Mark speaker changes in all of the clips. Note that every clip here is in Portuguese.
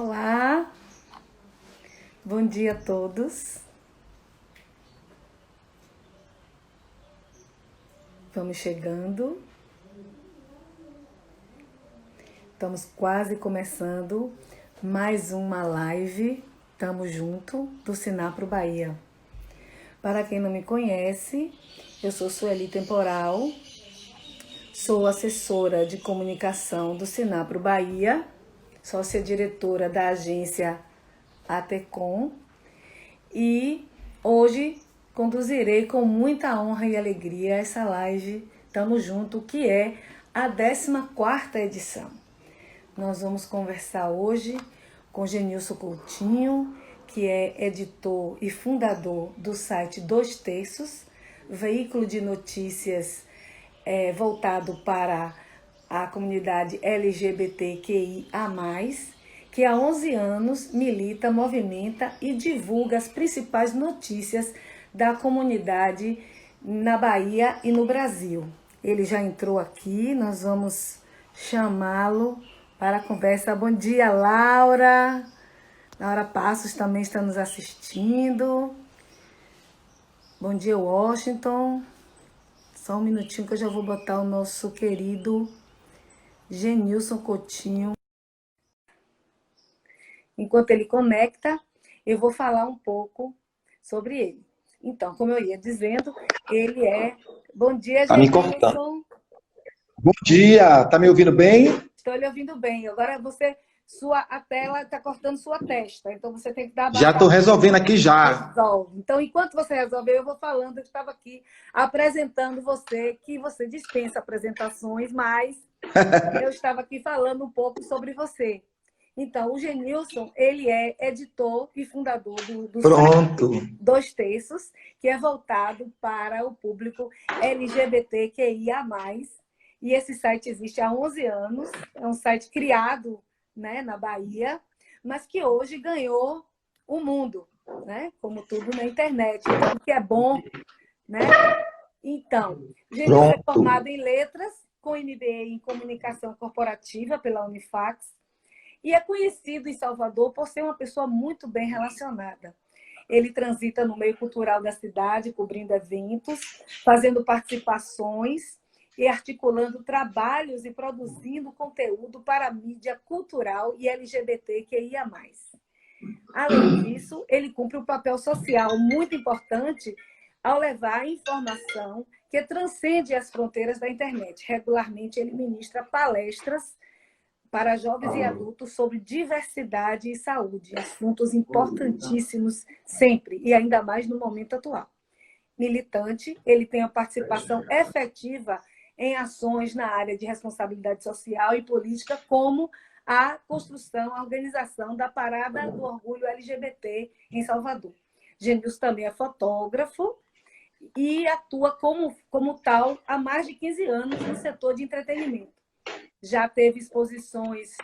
Speaker 1: Olá, bom dia a todos. Vamos chegando, estamos quase começando mais uma live. Tamo junto do Sinapro Bahia. Para quem não me conhece, eu sou Sueli Temporal, sou assessora de comunicação do Sinapro Bahia, sócia-diretora da agência ATECOM e hoje conduzirei com muita honra e alegria essa live Tamo Junto, que é a 14ª edição. Nós vamos conversar hoje com Genilson Coutinho, que é editor e fundador do site Dois Terços, veículo de notícias voltado para a comunidade LGBTQIA+, que há 11 anos milita, movimenta e divulga as principais notícias da comunidade na Bahia e no Brasil. Ele já entrou aqui, nós vamos chamá-lo para a conversa. Bom dia, Laura. Laura Passos também está nos assistindo. Bom dia, Washington. Só um minutinho que eu já vou botar o nosso querido Genilson Coutinho. Enquanto ele conecta, eu vou falar um pouco sobre ele. Então, como eu ia dizendo, ele é... Bom dia,
Speaker 2: Tá me cortando.
Speaker 1: Genilson.
Speaker 2: Bom dia, tá me ouvindo bem?
Speaker 1: Estou lhe ouvindo bem. Agora a tela está cortando sua testa, então você tem que dar
Speaker 2: Já estou
Speaker 1: abaixada.
Speaker 2: resolvendo aqui já.
Speaker 1: Resolve. Então, enquanto você resolve, eu vou falando. Eu estava aqui apresentando você, que você dispensa apresentações, mas eu estava aqui falando um pouco sobre você. Então, o Genilson, ele é editor e fundador do
Speaker 2: Pronto.
Speaker 1: site Dois Terços, que é voltado para o público LGBTQIA+. E esse site existe há 11 anos, é um site criado, né, na Bahia, mas que hoje ganhou o mundo, né, como tudo na internet, então, que é bom, né? Então, Genilson é
Speaker 2: Pronto.
Speaker 1: formado em letras, com MBA em comunicação corporativa pela Unifax, e é conhecido em Salvador por ser uma pessoa muito bem relacionada. Ele transita no meio cultural da cidade, cobrindo eventos, fazendo participações e articulando trabalhos e produzindo conteúdo para a mídia cultural e LGBTQIA+. Além disso, ele cumpre um papel social muito importante ao levar informação que transcende as fronteiras da internet. Regularmente, ele ministra palestras para jovens e adultos sobre diversidade e saúde, assuntos importantíssimos sempre, e ainda mais no momento atual. Militante, ele tem a participação efetiva em ações na área de responsabilidade social e política, como a construção, a organização da Parada do Orgulho LGBT em Salvador. Genilson também é fotógrafo e atua como tal há mais de 15 anos no setor de entretenimento. Já teve exposições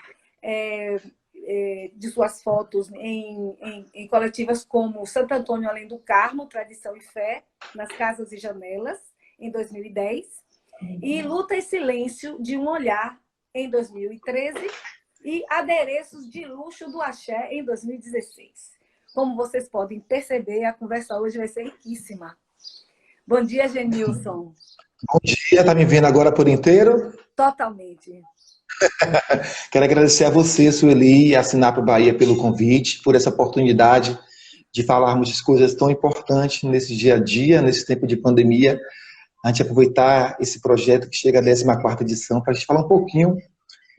Speaker 1: de suas fotos em coletivas como Santo Antônio Além do Carmo, Tradição e Fé, nas Casas e Janelas, em 2010, e Luta e Silêncio de um Olhar, em 2013, e Adereços de Luxo do Axé, em 2016. Como vocês podem perceber, a conversa hoje vai ser riquíssima. Bom dia, Genilson.
Speaker 2: Bom dia, tá me vendo agora por inteiro?
Speaker 1: Totalmente.
Speaker 2: Quero agradecer a você, Sueli, e a Sinapro Bahia pelo convite, por essa oportunidade de falarmos de coisas tão importantes nesse dia a dia, nesse tempo de pandemia. A gente aproveitar esse projeto que chega à 14ª edição para a gente falar um pouquinho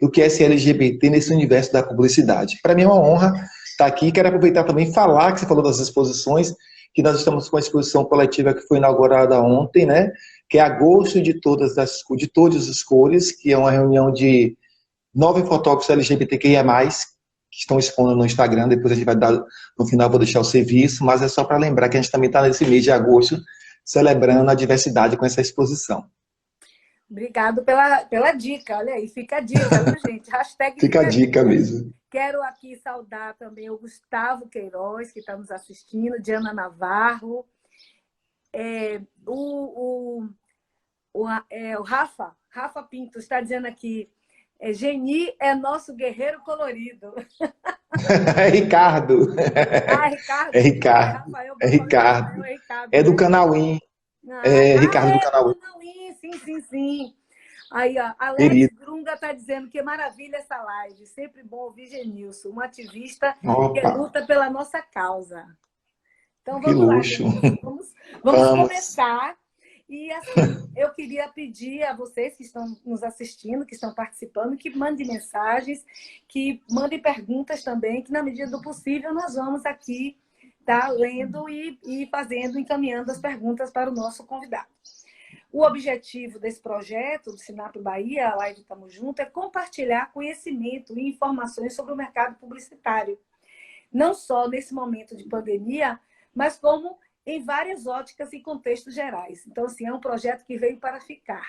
Speaker 2: do que é esse LGBT nesse universo da publicidade. Para mim é uma honra estar aqui. Quero aproveitar também e falar que você falou das exposições, que nós estamos com a exposição coletiva que foi inaugurada ontem, né? Que é Agosto de Todas as Cores, que é uma reunião de 9 fotógrafos LGBTQIA+, que estão expondo no Instagram. Depois a gente vai dar, no final vou deixar o serviço, mas é só para lembrar que a gente também está nesse mês de agosto celebrando a diversidade com essa exposição.
Speaker 1: Obrigado pela dica. Olha aí, fica a dica, viu, gente? Hashtag
Speaker 2: Fica a
Speaker 1: fica a
Speaker 2: dica
Speaker 1: dica.
Speaker 2: mesmo.
Speaker 1: Quero aqui saudar também o Gustavo Queiroz, que está nos assistindo, Diana Navarro, o Rafa Pinto está dizendo aqui, Geni é nosso guerreiro colorido.
Speaker 2: É Ricardo.
Speaker 1: Ah, Ricardo.
Speaker 2: É
Speaker 1: É
Speaker 2: Ricardo.
Speaker 1: Rafael,
Speaker 2: É
Speaker 1: eu falei
Speaker 2: Ricardo.
Speaker 1: Rafael, é Ricardo,
Speaker 2: É do
Speaker 1: né?
Speaker 2: Canauim.
Speaker 1: Ah,
Speaker 2: É Ricardo do
Speaker 1: é do
Speaker 2: Canauim.
Speaker 1: Canauí, sim, sim, sim. Aí, ó, Alex
Speaker 2: Querido.
Speaker 1: Grunga está dizendo que maravilha essa live. Sempre bom ouvir Genilson, um ativista que
Speaker 2: Opa,
Speaker 1: luta pela nossa causa. Então
Speaker 2: que
Speaker 1: vamos lá,
Speaker 2: luxo.
Speaker 1: Genilson. Vamos
Speaker 2: Vamos.
Speaker 1: começar. E assim, eu queria pedir a vocês que estão nos assistindo, que estão participando, que mandem mensagens, que mandem perguntas também, que na medida do possível nós vamos aqui estar lendo e fazendo, encaminhando as perguntas para o nosso convidado. O objetivo desse projeto do Sinap Bahia, a Live Tamo Junto, é compartilhar conhecimento e informações sobre o mercado publicitário. Não só nesse momento de pandemia, mas como em várias óticas e contextos gerais. Então, assim, é um projeto que veio para ficar.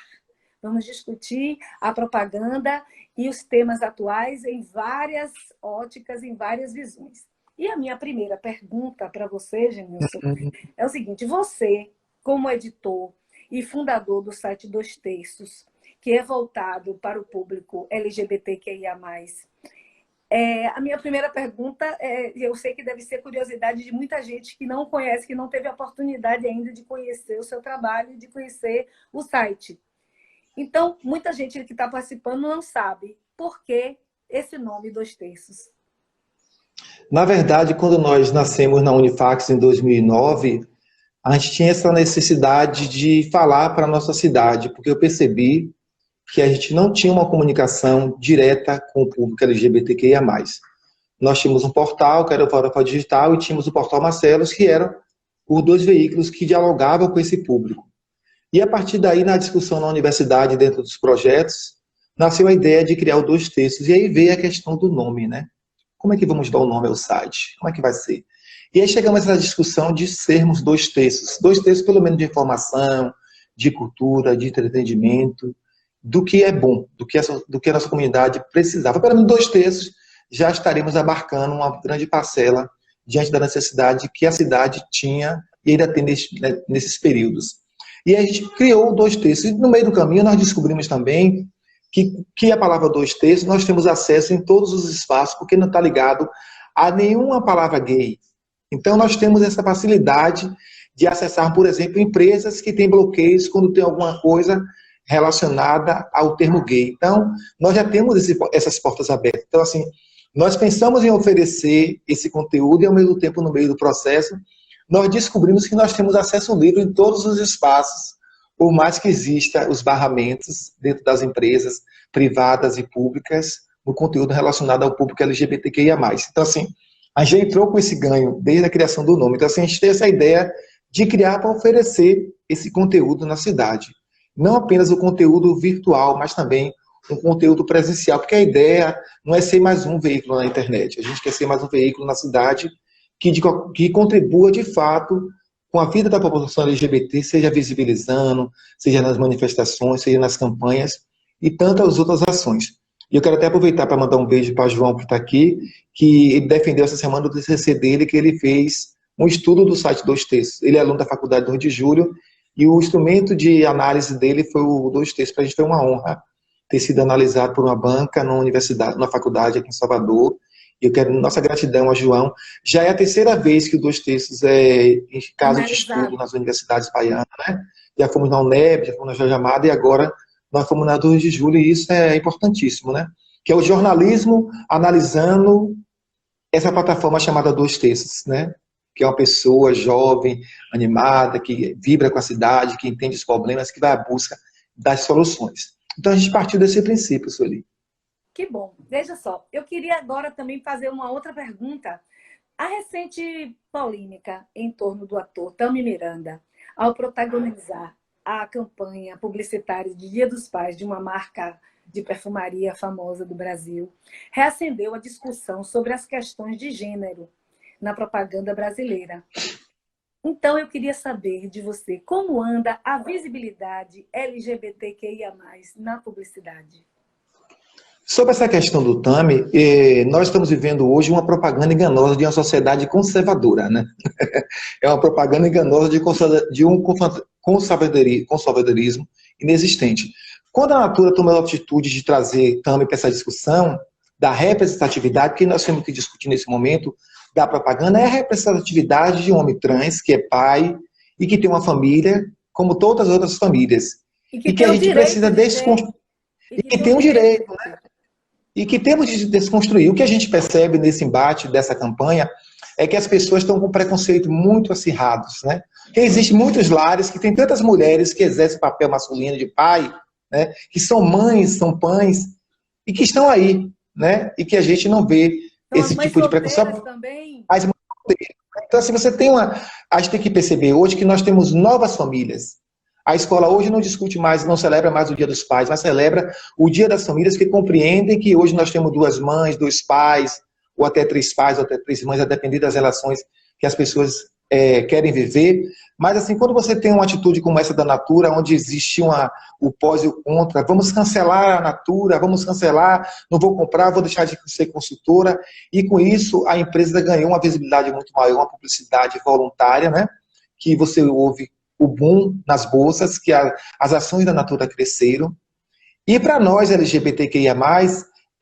Speaker 1: Vamos discutir a propaganda e os temas atuais em várias óticas, em várias visões. E a minha primeira pergunta para você, Genilson, é o seguinte: você, como editor e fundador do site Dois Terços, que é voltado para o público LGBTQIA+, a minha primeira pergunta, eu sei que deve ser curiosidade de muita gente que não conhece, que não teve a oportunidade ainda de conhecer o seu trabalho, de conhecer o site. Então, muita gente que está participando não sabe por que esse nome Dois Terços.
Speaker 2: Na verdade, quando nós nascemos na Unifax em 2009, a gente tinha essa necessidade de falar para a nossa cidade, porque eu percebi que a gente não tinha uma comunicação direta com o público LGBTQIA+. Nós tínhamos um portal, que era o Farofa Digital, e tínhamos o portal Marcelos, que eram os dois veículos que dialogavam com esse público. E a partir daí, na discussão na universidade, dentro dos projetos, nasceu a ideia de criar o Dois Terços. E aí veio a questão do nome, né? Como é que vamos dar o nome ao site? Como é que vai ser? E aí chegamos a essa discussão de sermos dois terços. Dois terços, pelo menos, de informação, de cultura, de entretenimento, do que é bom, do que a nossa comunidade precisava. Pelo menos dois terços, já estaremos abarcando uma grande parcela diante da necessidade que a cidade tinha e ainda tem nesses períodos. E a gente criou Dois Terços. E no meio do caminho, nós descobrimos também que a palavra Dois Terços nós temos acesso em todos os espaços, porque não está ligado a nenhuma palavra gay. Então, nós temos essa facilidade de acessar, por exemplo, empresas que têm bloqueios quando tem alguma coisa relacionada ao termo gay. Então, nós já temos essas portas abertas. Então, assim, nós pensamos em oferecer esse conteúdo e, ao mesmo tempo, no meio do processo, nós descobrimos que nós temos acesso livre em todos os espaços, por mais que exista os barramentos dentro das empresas privadas e públicas, no conteúdo relacionado ao público LGBTQIA+. Então, assim, a gente entrou com esse ganho desde a criação do nome. Então, assim, a gente tem essa ideia de criar para oferecer esse conteúdo na cidade. Não apenas o conteúdo virtual, mas também um conteúdo presencial, porque a ideia não é ser mais um veículo na internet. A gente quer ser mais um veículo na cidade que contribua, de fato, com a vida da população LGBT, seja visibilizando, seja nas manifestações, seja nas campanhas e tantas outras ações. E eu quero até aproveitar para mandar um beijo para o João, que está aqui, que ele defendeu essa semana do TCC dele, que ele fez um estudo do site Dois Terços. Ele é aluno da Faculdade do Rio de Julho, e o instrumento de análise dele foi o Dois Terços. Para a gente foi uma honra ter sido analisado por uma banca na universidade, na faculdade aqui em Salvador. E eu quero nossa gratidão a João. Já é a terceira vez que o Dois Terços é em caso de estudo nas universidades baianas, né? Já fomos na UNEB, já fomos na Jorge Amado, e agora nós fomos na do Rio de Julho, e isso é importantíssimo, né? Que é o jornalismo analisando essa plataforma chamada Dois Terços, né? Que é uma pessoa jovem, animada, que vibra com a cidade, que entende os problemas, que vai à busca das soluções. Então a gente partiu desse princípio, Sueli.
Speaker 1: Que bom. Veja só, eu queria agora também fazer uma outra pergunta. A recente polêmica em torno do ator Tami Miranda, ao protagonizar a campanha publicitária de Dia dos Pais de uma marca de perfumaria famosa do Brasil, reacendeu a discussão sobre as questões de gênero na propaganda brasileira. Então, eu queria saber de você, como anda a visibilidade LGBTQIA+, na publicidade?
Speaker 2: Sobre essa questão do Tami, nós estamos vivendo hoje uma propaganda enganosa de uma sociedade conservadora, né? É uma propaganda enganosa de um conservadorismo inexistente. Quando a Natura tomou a atitude de trazer Tami para essa discussão, da representatividade, que nós temos que discutir nesse momento da propaganda, é a representatividade de um homem trans, que é pai e que tem uma família, como todas as outras famílias. E que a gente precisa desconstruir. E que tem um direito, né? E que temos de desconstruir. O que a gente percebe nesse embate dessa campanha é que as pessoas estão com preconceito muito acirrados, né? Que existem muitos lares que tem tantas mulheres que exercem papel masculino de pai, né? Que são mães, são pães, e que estão aí, né? E que a gente não vê
Speaker 1: Então,
Speaker 2: esse tipo de preconceito.
Speaker 1: Também.
Speaker 2: As mães solteiras. Então, assim, você tem a gente tem que perceber hoje que nós temos novas famílias. A escola hoje não discute mais, não celebra mais o Dia dos Pais, mas celebra o Dia das Famílias, que compreendem que hoje nós temos 2 mães, 2 pais, ou até 3 pais, ou até 3 mães, a depender das relações que as pessoas querem viver. Mas, assim, quando você tem uma atitude como essa da Natura, onde existe o pós e o contra, vamos cancelar a Natura, vamos cancelar, não vou comprar, vou deixar de ser consultora, e com isso a empresa ganhou uma visibilidade muito maior, uma publicidade voluntária, né? Que você ouve o boom nas bolsas, que as ações da Natura cresceram. E para nós, LGBTQIA+,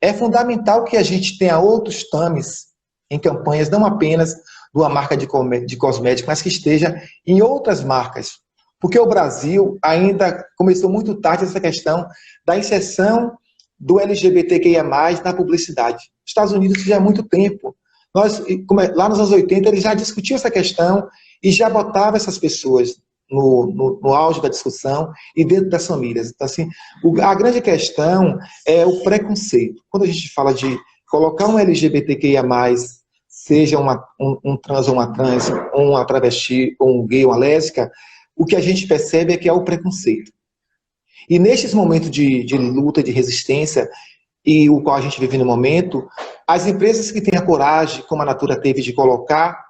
Speaker 2: é fundamental que a gente tenha outros TAMs em campanhas, não apenas de uma marca de cosméticos, mas que esteja em outras marcas. Porque o Brasil ainda começou muito tarde essa questão da inserção do LGBTQIA+, na publicidade. Estados Unidos já há muito tempo. Lá nos anos 80, eles já discutiam essa questão e já botavam essas pessoas no auge da discussão e dentro das famílias. Então, assim, a grande questão é o preconceito. Quando a gente fala de colocar um LGBTQIA+, seja um trans ou uma trans, ou uma travesti, ou um gay ou uma lésbica, o que a gente percebe é que é o preconceito. E nestes momentos de luta, de resistência, e o qual a gente vive no momento, as empresas que têm a coragem, como a Natura teve, de colocar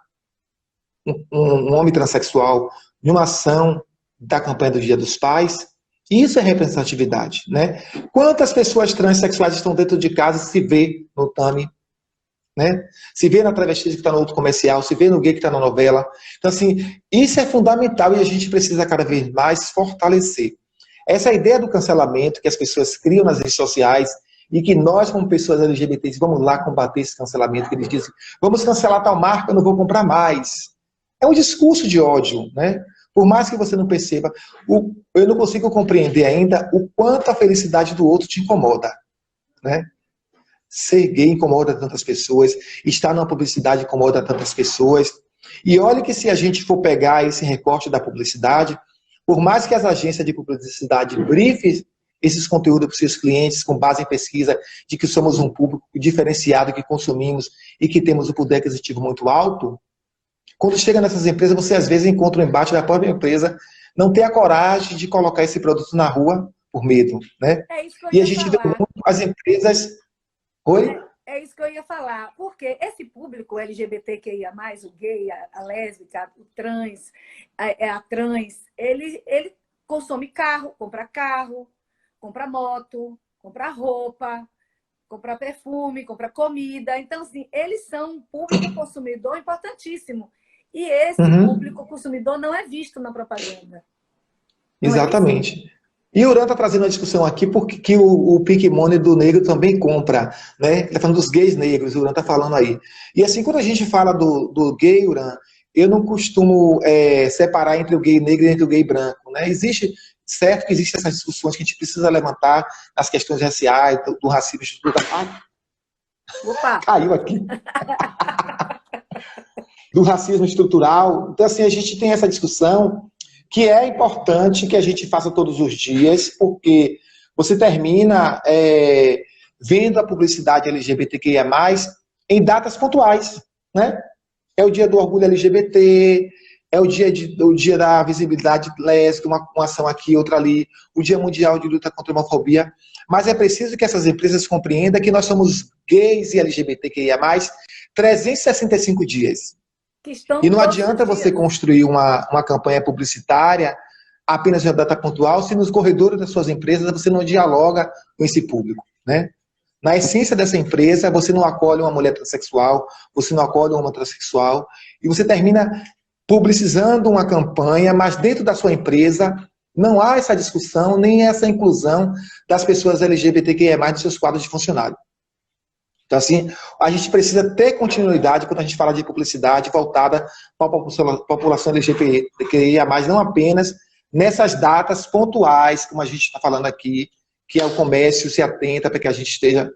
Speaker 2: um homem transexual em uma ação da campanha do Dia dos Pais, isso é representatividade, né? Quantas pessoas transexuais estão dentro de casa e se vê no TAMI, né? Se vê na travesti que está no outro comercial, se vê no gay que está na novela. Então, assim, isso é fundamental e a gente precisa cada vez mais fortalecer. Essa ideia do cancelamento que as pessoas criam nas redes sociais e que nós, como pessoas LGBTs, vamos lá combater esse cancelamento, que eles dizem, vamos cancelar tal marca, eu não vou comprar mais. É um discurso de ódio, né? Por mais que você não perceba, eu não consigo compreender ainda o quanto a felicidade do outro te incomoda, né? Ser gay incomoda tantas pessoas, estar numa publicidade incomoda tantas pessoas. E olha que se a gente for pegar esse recorte da publicidade, por mais que as agências de publicidade brifem esses conteúdos para os seus clientes com base em pesquisa de que somos um público diferenciado, que consumimos e que temos um poder aquisitivo muito alto, quando chega nessas empresas, você às vezes encontra um embate da própria empresa, não ter a coragem de colocar esse produto na rua por medo, né?
Speaker 1: É isso que eu
Speaker 2: E a
Speaker 1: ia
Speaker 2: gente vê
Speaker 1: falar.
Speaker 2: muito as empresas... Oi?
Speaker 1: É isso que eu ia falar. Porque esse público LGBTQIA+, o gay, a lésbica, o trans, a trans, ele consome carro, compra moto, compra roupa, compra perfume, compra comida. Então, assim, eles são um público consumidor importantíssimo. E esse público consumidor não é visto na propaganda. Não
Speaker 2: Exatamente. E o Uran está trazendo uma discussão aqui porque o Pink Money do negro também compra, né? Ele está falando dos gays negros, o Uran está falando aí. E assim, quando a gente fala do gay, Uran, eu não costumo separar entre o gay negro e entre o gay branco, né? Certo que existem essas discussões que a gente precisa levantar nas questões raciais, do racismo estrutural.
Speaker 1: Opa!
Speaker 2: Caiu aqui. Do racismo estrutural. Então, assim, a gente tem essa discussão que é importante que a gente faça todos os dias, porque você termina vendo a publicidade LGBTQIA+, em datas pontuais, né? É o dia do orgulho LGBT, é o dia da visibilidade lésbica, uma ação aqui, outra ali, o Dia Mundial de Luta contra a Homofobia, mas é preciso que essas empresas compreendam que nós somos gays e LGBTQIA+, 365 dias. E não adianta você construir uma campanha publicitária apenas de uma data pontual se nos corredores das suas empresas você não dialoga com esse público, né? Na essência dessa empresa, você não acolhe uma mulher transexual, você não acolhe uma transexual, e você termina publicizando uma campanha, mas dentro da sua empresa não há essa discussão, nem essa inclusão das pessoas LGBTQIA+, dos seus quadros de funcionário. Então, assim, a gente precisa ter continuidade quando a gente fala de publicidade voltada para a população LGBTQIA+, não apenas nessas datas pontuais, como a gente está falando aqui, que é o comércio se atenta para que a gente esteja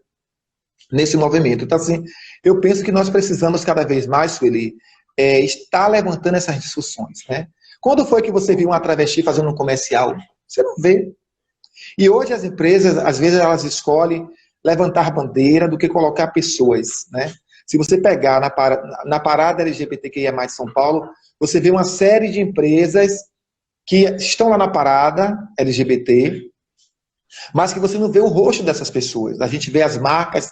Speaker 2: nesse movimento. Então, assim, eu penso que nós precisamos cada vez mais, Sueli, estar levantando essas discussões, né? Quando foi que você viu uma travesti fazendo um comercial? Você não vê. E hoje as empresas, às vezes, elas escolhem levantar bandeira do que colocar pessoas, né? Se você pegar na parada LGBTQIA+, São Paulo, você vê uma série de empresas que estão lá na parada LGBT, mas que você não vê o rosto dessas pessoas. A gente vê as marcas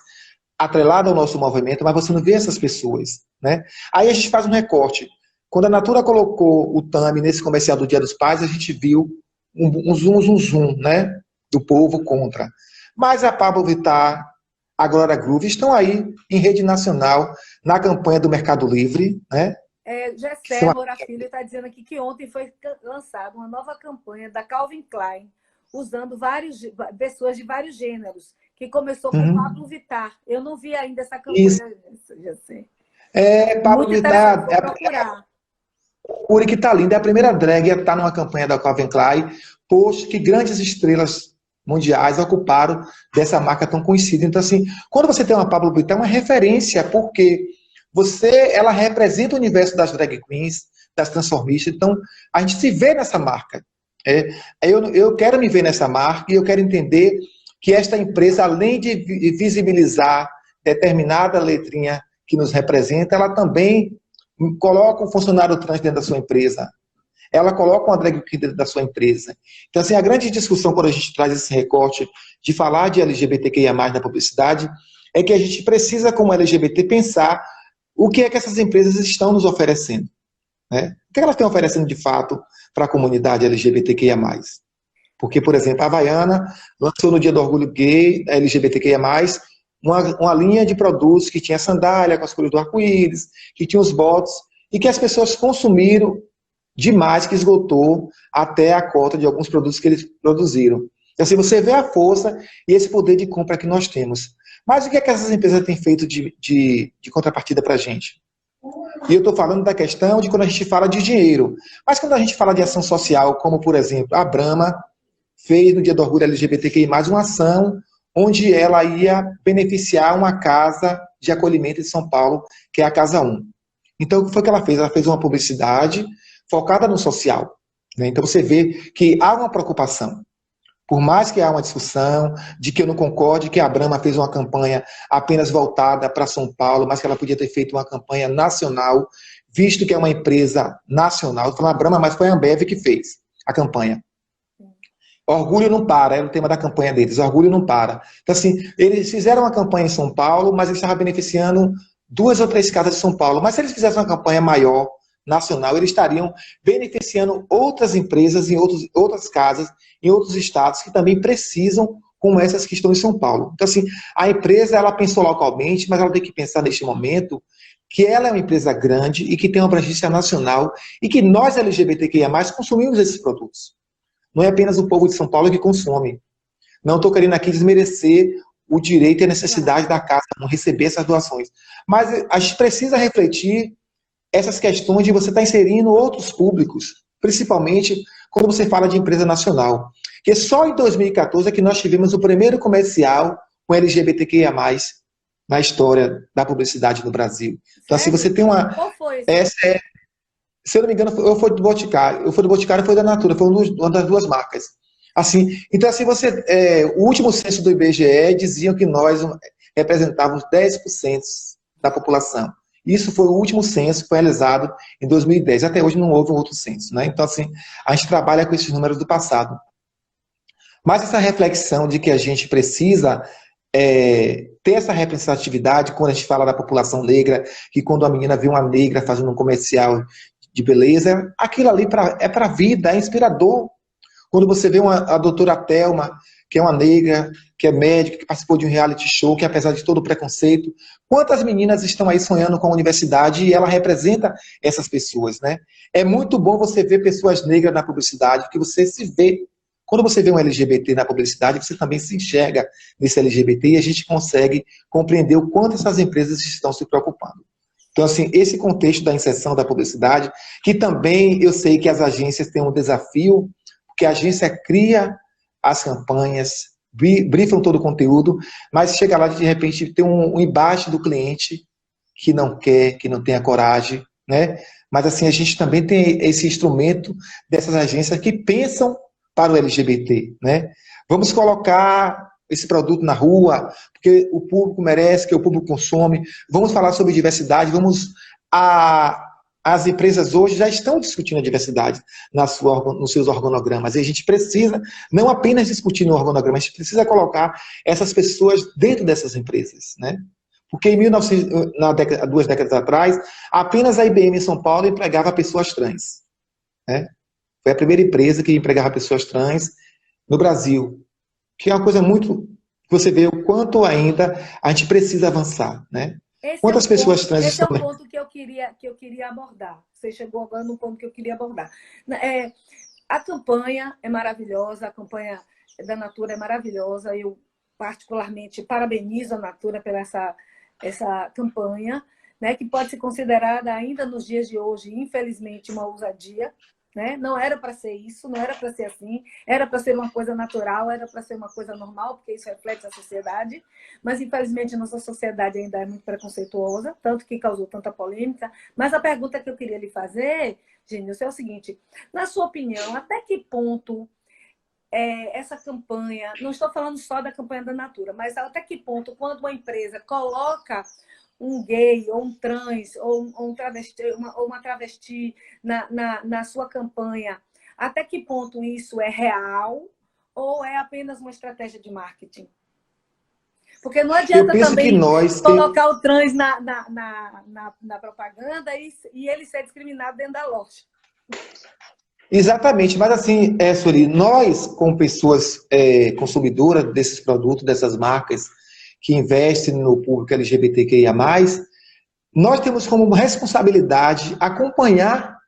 Speaker 2: atreladas ao nosso movimento, mas você não vê essas pessoas, né? Aí a gente faz um recorte. Quando a Natura colocou o Tami nesse comercial do Dia dos Pais, a gente viu um zoom, né? Do povo contra. Mas a Pablo Vittar, a Glória Groove estão aí em rede nacional, na campanha do Mercado Livre, né?
Speaker 1: Gessé Moura Filho está dizendo aqui que ontem foi lançada uma nova campanha da Calvin Klein, usando pessoas de vários gêneros, que começou com Pablo Vittar. Eu não vi ainda essa campanha, Gessé.
Speaker 2: Pablo Vittar,
Speaker 1: vou procurar.
Speaker 2: Uri que tá linda, é a primeira drag a estar numa campanha da Calvin Klein, posto que grandes estrelas mundiais ocuparam dessa marca tão conhecida. Então, assim, quando você tem uma Pablo Vittar, é uma referência, porque ela representa o universo das drag queens, das transformistas, então a gente se vê nessa marca. Eu quero me ver nessa marca e eu quero entender que esta empresa, além de visibilizar determinada letrinha que nos representa, ela também coloca um funcionário trans dentro da sua empresa. Ela coloca uma drag queen dentro da sua empresa. Então, assim, a grande discussão quando a gente traz esse recorte de falar de LGBTQIA+, na publicidade, é que a gente precisa, como LGBT, pensar o que é que essas empresas estão nos oferecendo, né? O que elas estão oferecendo, de fato, para a comunidade LGBTQIA+. Porque, por exemplo, a Havaiana lançou no Dia do Orgulho Gay, LGBTQIA+, uma linha de produtos que tinha sandália com as cores do arco-íris, que tinha os bots, e que as pessoas consumiram demais, que esgotou até a cota de alguns produtos que eles produziram. Então, assim, você vê a força e esse poder de compra que nós temos. Mas o que é que essas empresas têm feito de contrapartida para a gente? E eu estou falando da questão de quando a gente fala de dinheiro. Mas quando a gente fala de ação social, como, por exemplo, a Brahma fez no Dia do Orgulho LGBTQI+, uma ação onde ela ia beneficiar uma casa de acolhimento em São Paulo, que é a Casa 1. Então, o que foi que ela fez? Ela fez uma publicidade focada no social, né? Então, você vê que há uma preocupação. Por mais que há uma discussão de que eu não concorde que a Brahma fez uma campanha apenas voltada para São Paulo, mas que ela podia ter feito uma campanha nacional, visto que é uma empresa nacional. Estou falando a Brahma, mas foi a Ambev que fez a campanha. Orgulho não para, era o tema da campanha deles, orgulho não para. Então, assim, eles fizeram uma campanha em São Paulo, mas eles estavam beneficiando 2 ou 3 casas de São Paulo. Mas se eles fizessem uma campanha maior, nacional, eles estariam beneficiando outras empresas em outras casas, em outros estados que também precisam, como essas que estão em São Paulo. Então, assim, a empresa, ela pensou localmente, mas ela tem que pensar neste momento que ela é uma empresa grande e que tem uma abrangência nacional e que nós, LGBTQIA+, consumimos esses produtos. Não é apenas o povo de São Paulo que consome. Não estou querendo aqui desmerecer o direito e a necessidade da casa não receber essas doações. Mas a gente precisa refletir essas questões de você estar inserindo outros públicos, principalmente quando você fala de empresa nacional. Porque só em 2014 é que nós tivemos o primeiro comercial com LGBTQIA+, na história da publicidade no Brasil. Então, assim, você tem uma...
Speaker 1: Qual foi
Speaker 2: esse? Se eu não me engano, eu fui do Boticário. Eu fui do Boticário e foi da Natura, foi uma das 2 marcas. Assim, então, assim, o último censo do IBGE diziam que nós representávamos 10% da população. Isso foi o último censo, foi realizado em 2010. Até hoje não houve um outro censo, né? Então, assim, a gente trabalha com esses números do passado. Mas essa reflexão de que a gente precisa ter essa representatividade quando a gente fala da população negra, que quando a menina vê uma negra fazendo um comercial de beleza, aquilo ali é para a vida, é inspirador. Quando você vê a doutora Thelma, que é uma negra, que é médica, que participou de um reality show, que apesar de todo o preconceito, quantas meninas estão aí sonhando com a universidade e ela representa essas pessoas, né? É muito bom você ver pessoas negras na publicidade, porque você se vê Quando você vê um LGBT na publicidade, você também se enxerga nesse LGBT e a gente consegue compreender o quanto essas empresas estão se preocupando. Então, assim, esse contexto da inserção da publicidade, que também eu sei que as agências têm um desafio, porque a agência cria as campanhas, brifam todo o conteúdo, mas chega lá de repente tem um embate do cliente que não quer, que não tem a coragem, né? Mas assim, a gente também tem esse instrumento dessas agências que pensam para o LGBT, né? Vamos colocar esse produto na rua, porque o público merece, que o público consome. Vamos falar sobre diversidade, as empresas hoje já estão discutindo a diversidade nos seus organogramas. E a gente precisa não apenas discutir no organograma, a gente precisa colocar essas pessoas dentro dessas empresas, né? Porque em 1900, duas décadas atrás, apenas a IBM em São Paulo empregava pessoas trans, né? Foi a primeira empresa que empregava pessoas trans no Brasil, que é uma coisa muito... Você vê o quanto ainda a gente precisa avançar, né? Quantas pessoas trans
Speaker 1: estão...
Speaker 2: Esse
Speaker 1: é o ponto que eu queria abordar. Você chegou agora no ponto que eu queria abordar. A campanha é maravilhosa, a campanha da Natura é maravilhosa. Eu, particularmente, parabenizo a Natura pela essa campanha, né, que pode ser considerada ainda nos dias de hoje, infelizmente, uma ousadia. Né? Não era para ser isso, não era para ser assim, era para ser uma coisa natural, era para ser uma coisa normal, porque isso reflete a sociedade, mas infelizmente nossa sociedade ainda é muito preconceituosa, tanto que causou tanta polêmica. Mas a pergunta que eu queria lhe fazer, Gênios, é o seguinte: na sua opinião, até que ponto essa campanha, não estou falando só da campanha da Natura, mas até que ponto, quando uma empresa coloca um gay, ou um trans, ou um travesti, ou uma travesti na sua campanha, até que ponto isso é real ou é apenas uma estratégia de marketing? Porque não adianta também colocar o trans na propaganda e ele ser discriminado dentro da loja.
Speaker 2: Exatamente, mas assim, Sueli, nós, como pessoas consumidoras desses produtos, dessas marcas, que investem no público LGBTQIA+, nós temos como responsabilidade acompanhar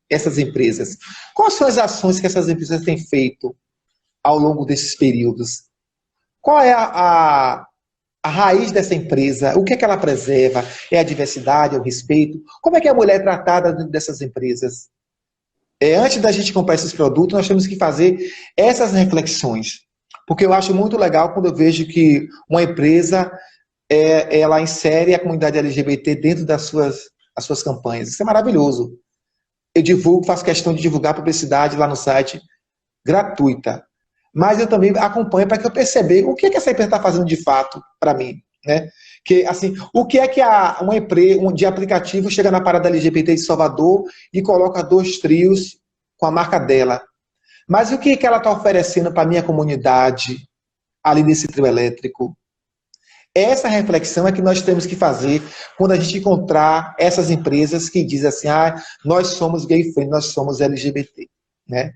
Speaker 2: essas empresas. Quais são as ações que essas empresas têm feito ao longo desses períodos? Qual é a raiz dessa empresa? O que é que ela preserva? É a diversidade, é o respeito? Como é que a mulher é tratada dentro dessas empresas? Antes da gente comprar esses produtos, nós temos que fazer essas reflexões. Porque eu acho muito legal quando eu vejo que uma empresa ela insere a comunidade LGBT dentro das suas campanhas. Isso é maravilhoso. Eu divulgo, faço questão de divulgar publicidade lá no site, gratuita. Mas eu também acompanho para que eu perceba o que essa empresa está fazendo de fato para mim, né? Que, assim, o que é que uma empresa de aplicativo chega na parada LGBT de Salvador e coloca 2 trios com a marca dela? Mas o que é que ela está oferecendo para a minha comunidade ali nesse trio elétrico? Essa reflexão é que nós temos que fazer quando a gente encontrar essas empresas que dizem assim, nós somos gay friendly, nós somos LGBT, né?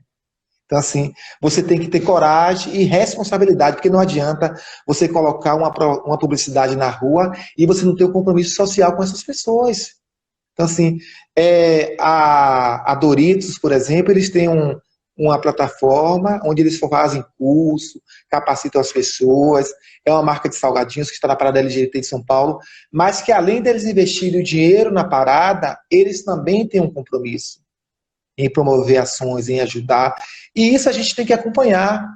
Speaker 2: Então, assim, você tem que ter coragem e responsabilidade, porque não adianta você colocar uma publicidade na rua e você não ter um compromisso social com essas pessoas. Então, assim, a Doritos, por exemplo, eles têm uma plataforma onde eles fazem curso, capacitam as pessoas, é uma marca de salgadinhos que está na parada LGBT de São Paulo, mas que além deles investirem o dinheiro na parada, eles também têm um compromisso em promover ações, em ajudar, e isso a gente tem que acompanhar.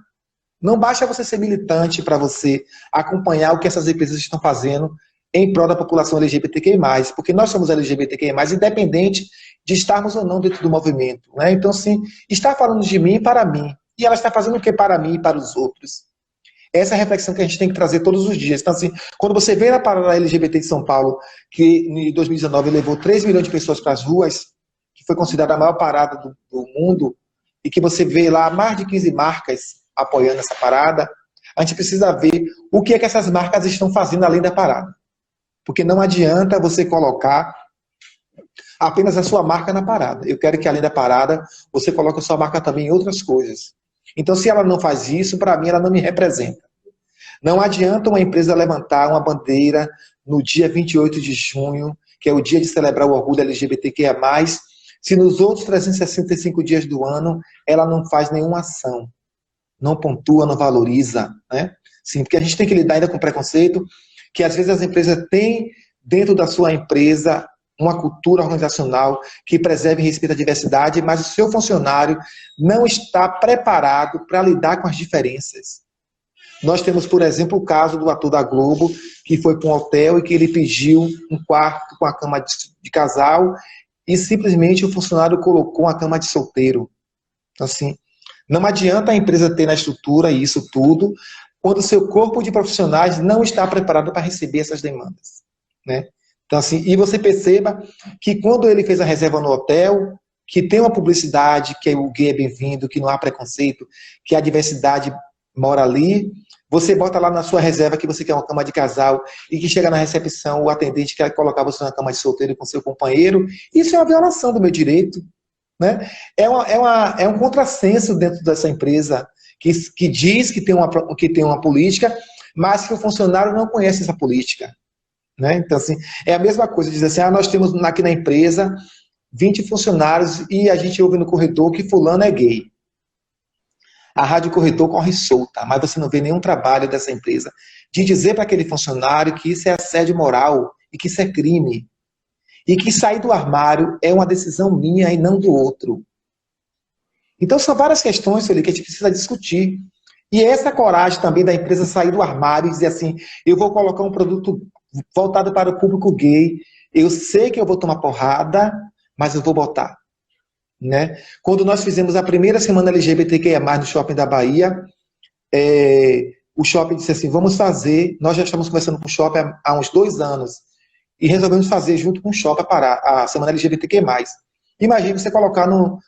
Speaker 2: Não basta você ser militante para você acompanhar o que essas empresas estão fazendo em prol da população LGBTQI+, porque nós somos LGBTQI+, independente de estarmos ou não dentro do movimento, né? Então, sim, está falando de mim para mim, e ela está fazendo o que para mim e para os outros? Essa é a reflexão que a gente tem que trazer todos os dias. Então, assim, quando você vê na parada LGBT de São Paulo, que em 2019 levou 3 milhões de pessoas para as ruas, que foi considerada a maior parada do mundo, e que você vê lá mais de 15 marcas apoiando essa parada, a gente precisa ver o que é que essas marcas estão fazendo além da parada. Porque não adianta você colocar apenas a sua marca na parada. Eu quero que além da parada, você coloque a sua marca também em outras coisas. Então, se ela não faz isso, para mim, ela não me representa. Não adianta uma empresa levantar uma bandeira no dia 28 de junho, que é o dia de celebrar o orgulho LGBTQIA+, se nos outros 365 dias do ano ela não faz nenhuma ação. não pontua, não valoriza, né? Sim, porque a gente tem que lidar ainda com preconceito, que às vezes as empresas têm dentro da sua empresa uma cultura organizacional que preserve e respeite a diversidade, mas o seu funcionário não está preparado para lidar com as diferenças. Nós temos, por exemplo, o caso do ator da Globo, que foi para um hotel e que ele pediu um quarto com a cama de casal e simplesmente o funcionário colocou uma cama de solteiro. Então, assim, não adianta a empresa ter na estrutura isso tudo, quando o seu corpo de profissionais não está preparado para receber essas demandas, né? Então, assim, e você perceba que quando ele fez a reserva no hotel, que tem uma publicidade, que o gay é bem-vindo, que não há preconceito, que a diversidade mora ali, você bota lá na sua reserva que você quer uma cama de casal e que chega na recepção, o atendente quer colocar você na cama de solteiro com seu companheiro, isso é uma violação do meu direito, né? É um contrassenso dentro dessa empresa que diz que tem uma política, mas que o funcionário não conhece essa política, né? Então, assim, é a mesma coisa, dizer assim, nós temos aqui na empresa 20 funcionários e a gente ouve no corredor que fulano é gay. A rádio corredor corre solta, mas você não vê nenhum trabalho dessa empresa de dizer para aquele funcionário que isso é assédio moral e que isso é crime. E que sair do armário é uma decisão minha e não do outro. Então, são várias questões, Sueli, que a gente precisa discutir. E essa coragem também da empresa sair do armário e dizer assim, eu vou colocar um produto voltado para o público gay, eu sei que eu vou tomar porrada, mas eu vou botar. Né? Quando nós fizemos a primeira semana LGBTQIA+, no Shopping da Bahia, o shopping disse assim, vamos fazer, nós já estamos conversando com o shopping há uns 2 anos, e resolvemos fazer junto com o shopping a semana LGBTQ+. Imagine você colocar no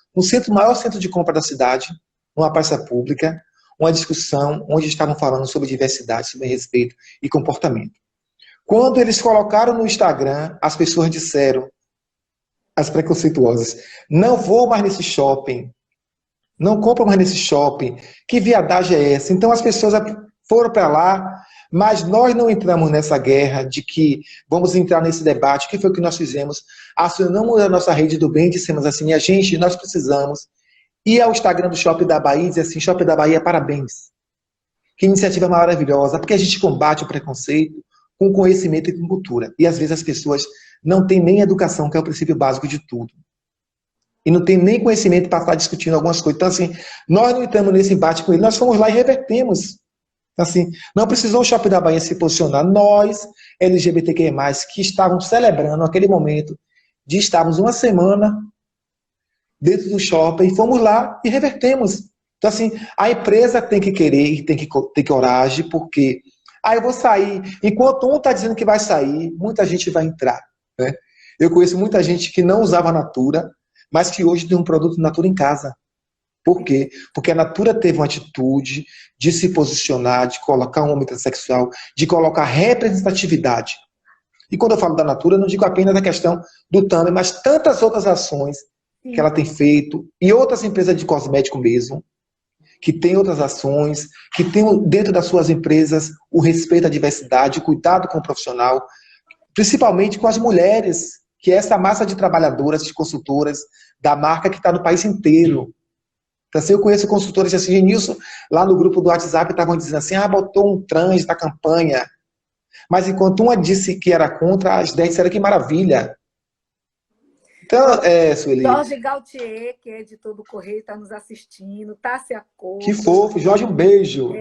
Speaker 2: maior centro de compra da cidade, numa praça pública, uma discussão onde estavam falando sobre diversidade, sobre respeito e comportamento. Quando eles colocaram no Instagram, as pessoas disseram, as preconceituosas, não vou mais nesse shopping, não compro mais nesse shopping, que viadagem é essa? Então as pessoas foram para lá, mas nós não entramos nessa guerra de que vamos entrar nesse debate, que foi o que nós fizemos, acionamos a nossa rede do bem e dissemos assim, minha gente, nós precisamos ir ao Instagram do Shopping da Bahia e dizer assim, Shopping da Bahia, parabéns, que iniciativa maravilhosa, porque a gente combate o preconceito com conhecimento e com cultura, e às vezes as pessoas não têm nem educação, que é o princípio básico de tudo. E não tem nem conhecimento para estar discutindo algumas coisas. Então, assim, nós não entramos nesse embate com ele, nós fomos lá e revertemos. Assim, não precisou o Shopping da Bahia se posicionar. Nós, LGBTQI+, que estávamos celebrando naquele momento, de estarmos uma semana dentro do shopping, fomos lá e revertemos. Então, assim, a empresa tem que querer e tem que ter coragem, porque eu vou sair. Enquanto um está dizendo que vai sair, muita gente vai entrar. Né? Eu conheço muita gente que não usava a Natura, mas que hoje tem um produto Natura em casa. Por quê? Porque a Natura teve uma atitude de se posicionar, de colocar um homem transexual, de colocar representatividade. E quando eu falo da Natura, eu não digo apenas a questão do Tami, mas tantas outras ações que ela tem feito, e outras empresas de cosmético mesmo, que tem outras ações, que tem dentro das suas empresas o respeito à diversidade, o cuidado com o profissional, principalmente com as mulheres, que é essa massa de trabalhadoras, de consultoras da marca que está no país inteiro. Então, assim, eu conheço consultores assim, Genilson, lá no grupo do WhatsApp, estavam dizendo assim, botou um trans na campanha. Mas enquanto uma disse que era contra, as 10 disseram que maravilha. Então, Sueli.
Speaker 1: Jorge Gautier, que é editor do Correio, está nos assistindo. Tássia Couto.
Speaker 2: Que fofo. Jorge, um beijo.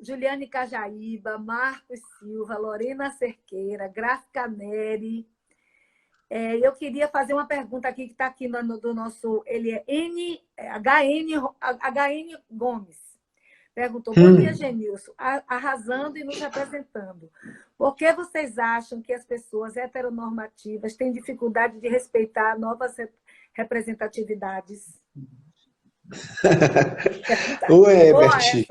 Speaker 1: Juliane Cajaíba, Marcos Silva, Lorena Cerqueira, Gráfica Neri. Eu queria fazer uma pergunta aqui, que está aqui do nosso... Ele é HN Gomes. Perguntou, bom dia, Genilson, arrasando e nos representando. Por que vocês acham que as pessoas heteronormativas têm dificuldade de respeitar novas representatividades?
Speaker 2: Oi, Bert.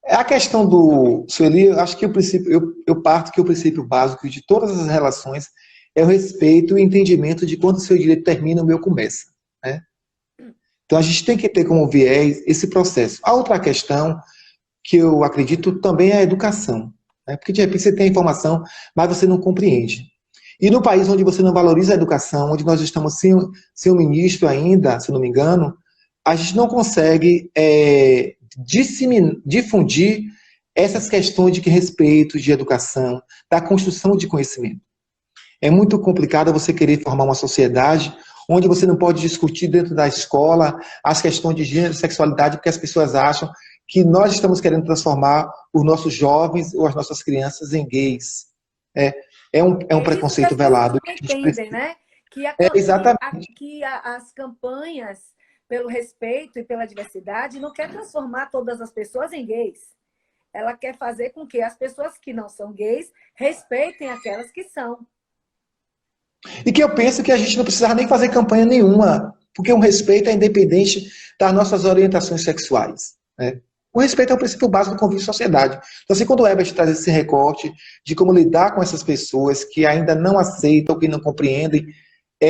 Speaker 2: A questão do Sueli, acho que eu parto que o princípio básico de todas as relações é o respeito e o entendimento de quando o seu direito termina, o meu começa. Né? Então, a gente tem que ter como viés esse processo. A outra questão que eu acredito também é a educação. Né? Porque, de repente, você tem a informação, mas você não compreende. E no país onde você não valoriza a educação, onde nós estamos sem um ministro ainda, se não me engano, a gente não consegue difundir essas questões de respeito, de educação, da construção de conhecimento. É muito complicado você querer formar uma sociedade onde você não pode discutir dentro da escola as questões de gênero e sexualidade, porque as pessoas acham que nós estamos querendo transformar os nossos jovens ou as nossas crianças em gays. É um preconceito velado.
Speaker 1: Não entendem, né? Que,
Speaker 2: exatamente.
Speaker 1: As campanhas pelo respeito e pela diversidade não quer transformar todas as pessoas em gays. Ela quer fazer com que as pessoas que não são gays respeitem aquelas que são.
Speaker 2: E que eu penso que a gente não precisava nem fazer campanha nenhuma, porque o respeito é independente das nossas orientações sexuais. Né? O respeito é o princípio básico do convívio em sociedade. Então, assim, quando o Herbert traz esse recorte de como lidar com essas pessoas que ainda não aceitam, que não compreendem,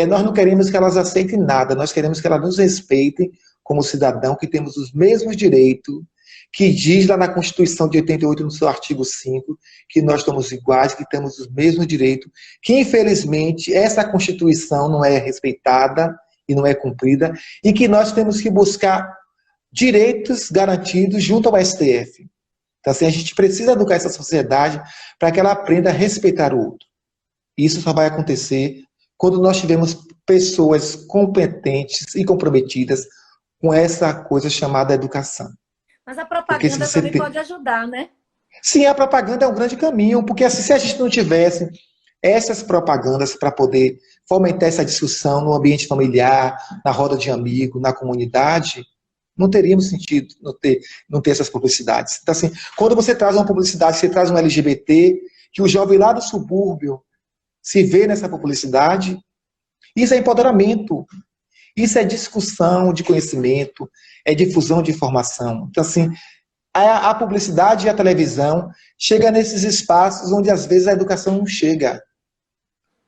Speaker 2: nós não queremos que elas aceitem nada, nós queremos que elas nos respeitem como cidadão, que temos os mesmos direitos, que diz lá na Constituição de 88, no seu artigo 5, que nós somos iguais, que temos os mesmos direitos, que infelizmente essa Constituição não é respeitada e não é cumprida, e que nós temos que buscar direitos garantidos junto ao STF. Então, assim, a gente precisa educar essa sociedade para que ela aprenda a respeitar o outro. Isso só vai acontecer quando nós tivermos pessoas competentes e comprometidas com essa coisa chamada educação.
Speaker 1: Mas a propaganda também pode ajudar, né?
Speaker 2: Sim, a propaganda é um grande caminho, porque assim, se a gente não tivesse essas propagandas para poder fomentar essa discussão no ambiente familiar, na roda de amigo, na comunidade, não teríamos sentido não ter essas publicidades. Então, assim, quando você traz uma publicidade, você traz um LGBT, que o jovem lá do subúrbio se vê nessa publicidade, isso é empoderamento. Isso é discussão de conhecimento, é difusão de informação. Então, assim, a publicidade e a televisão chega nesses espaços onde, às vezes, a educação não chega.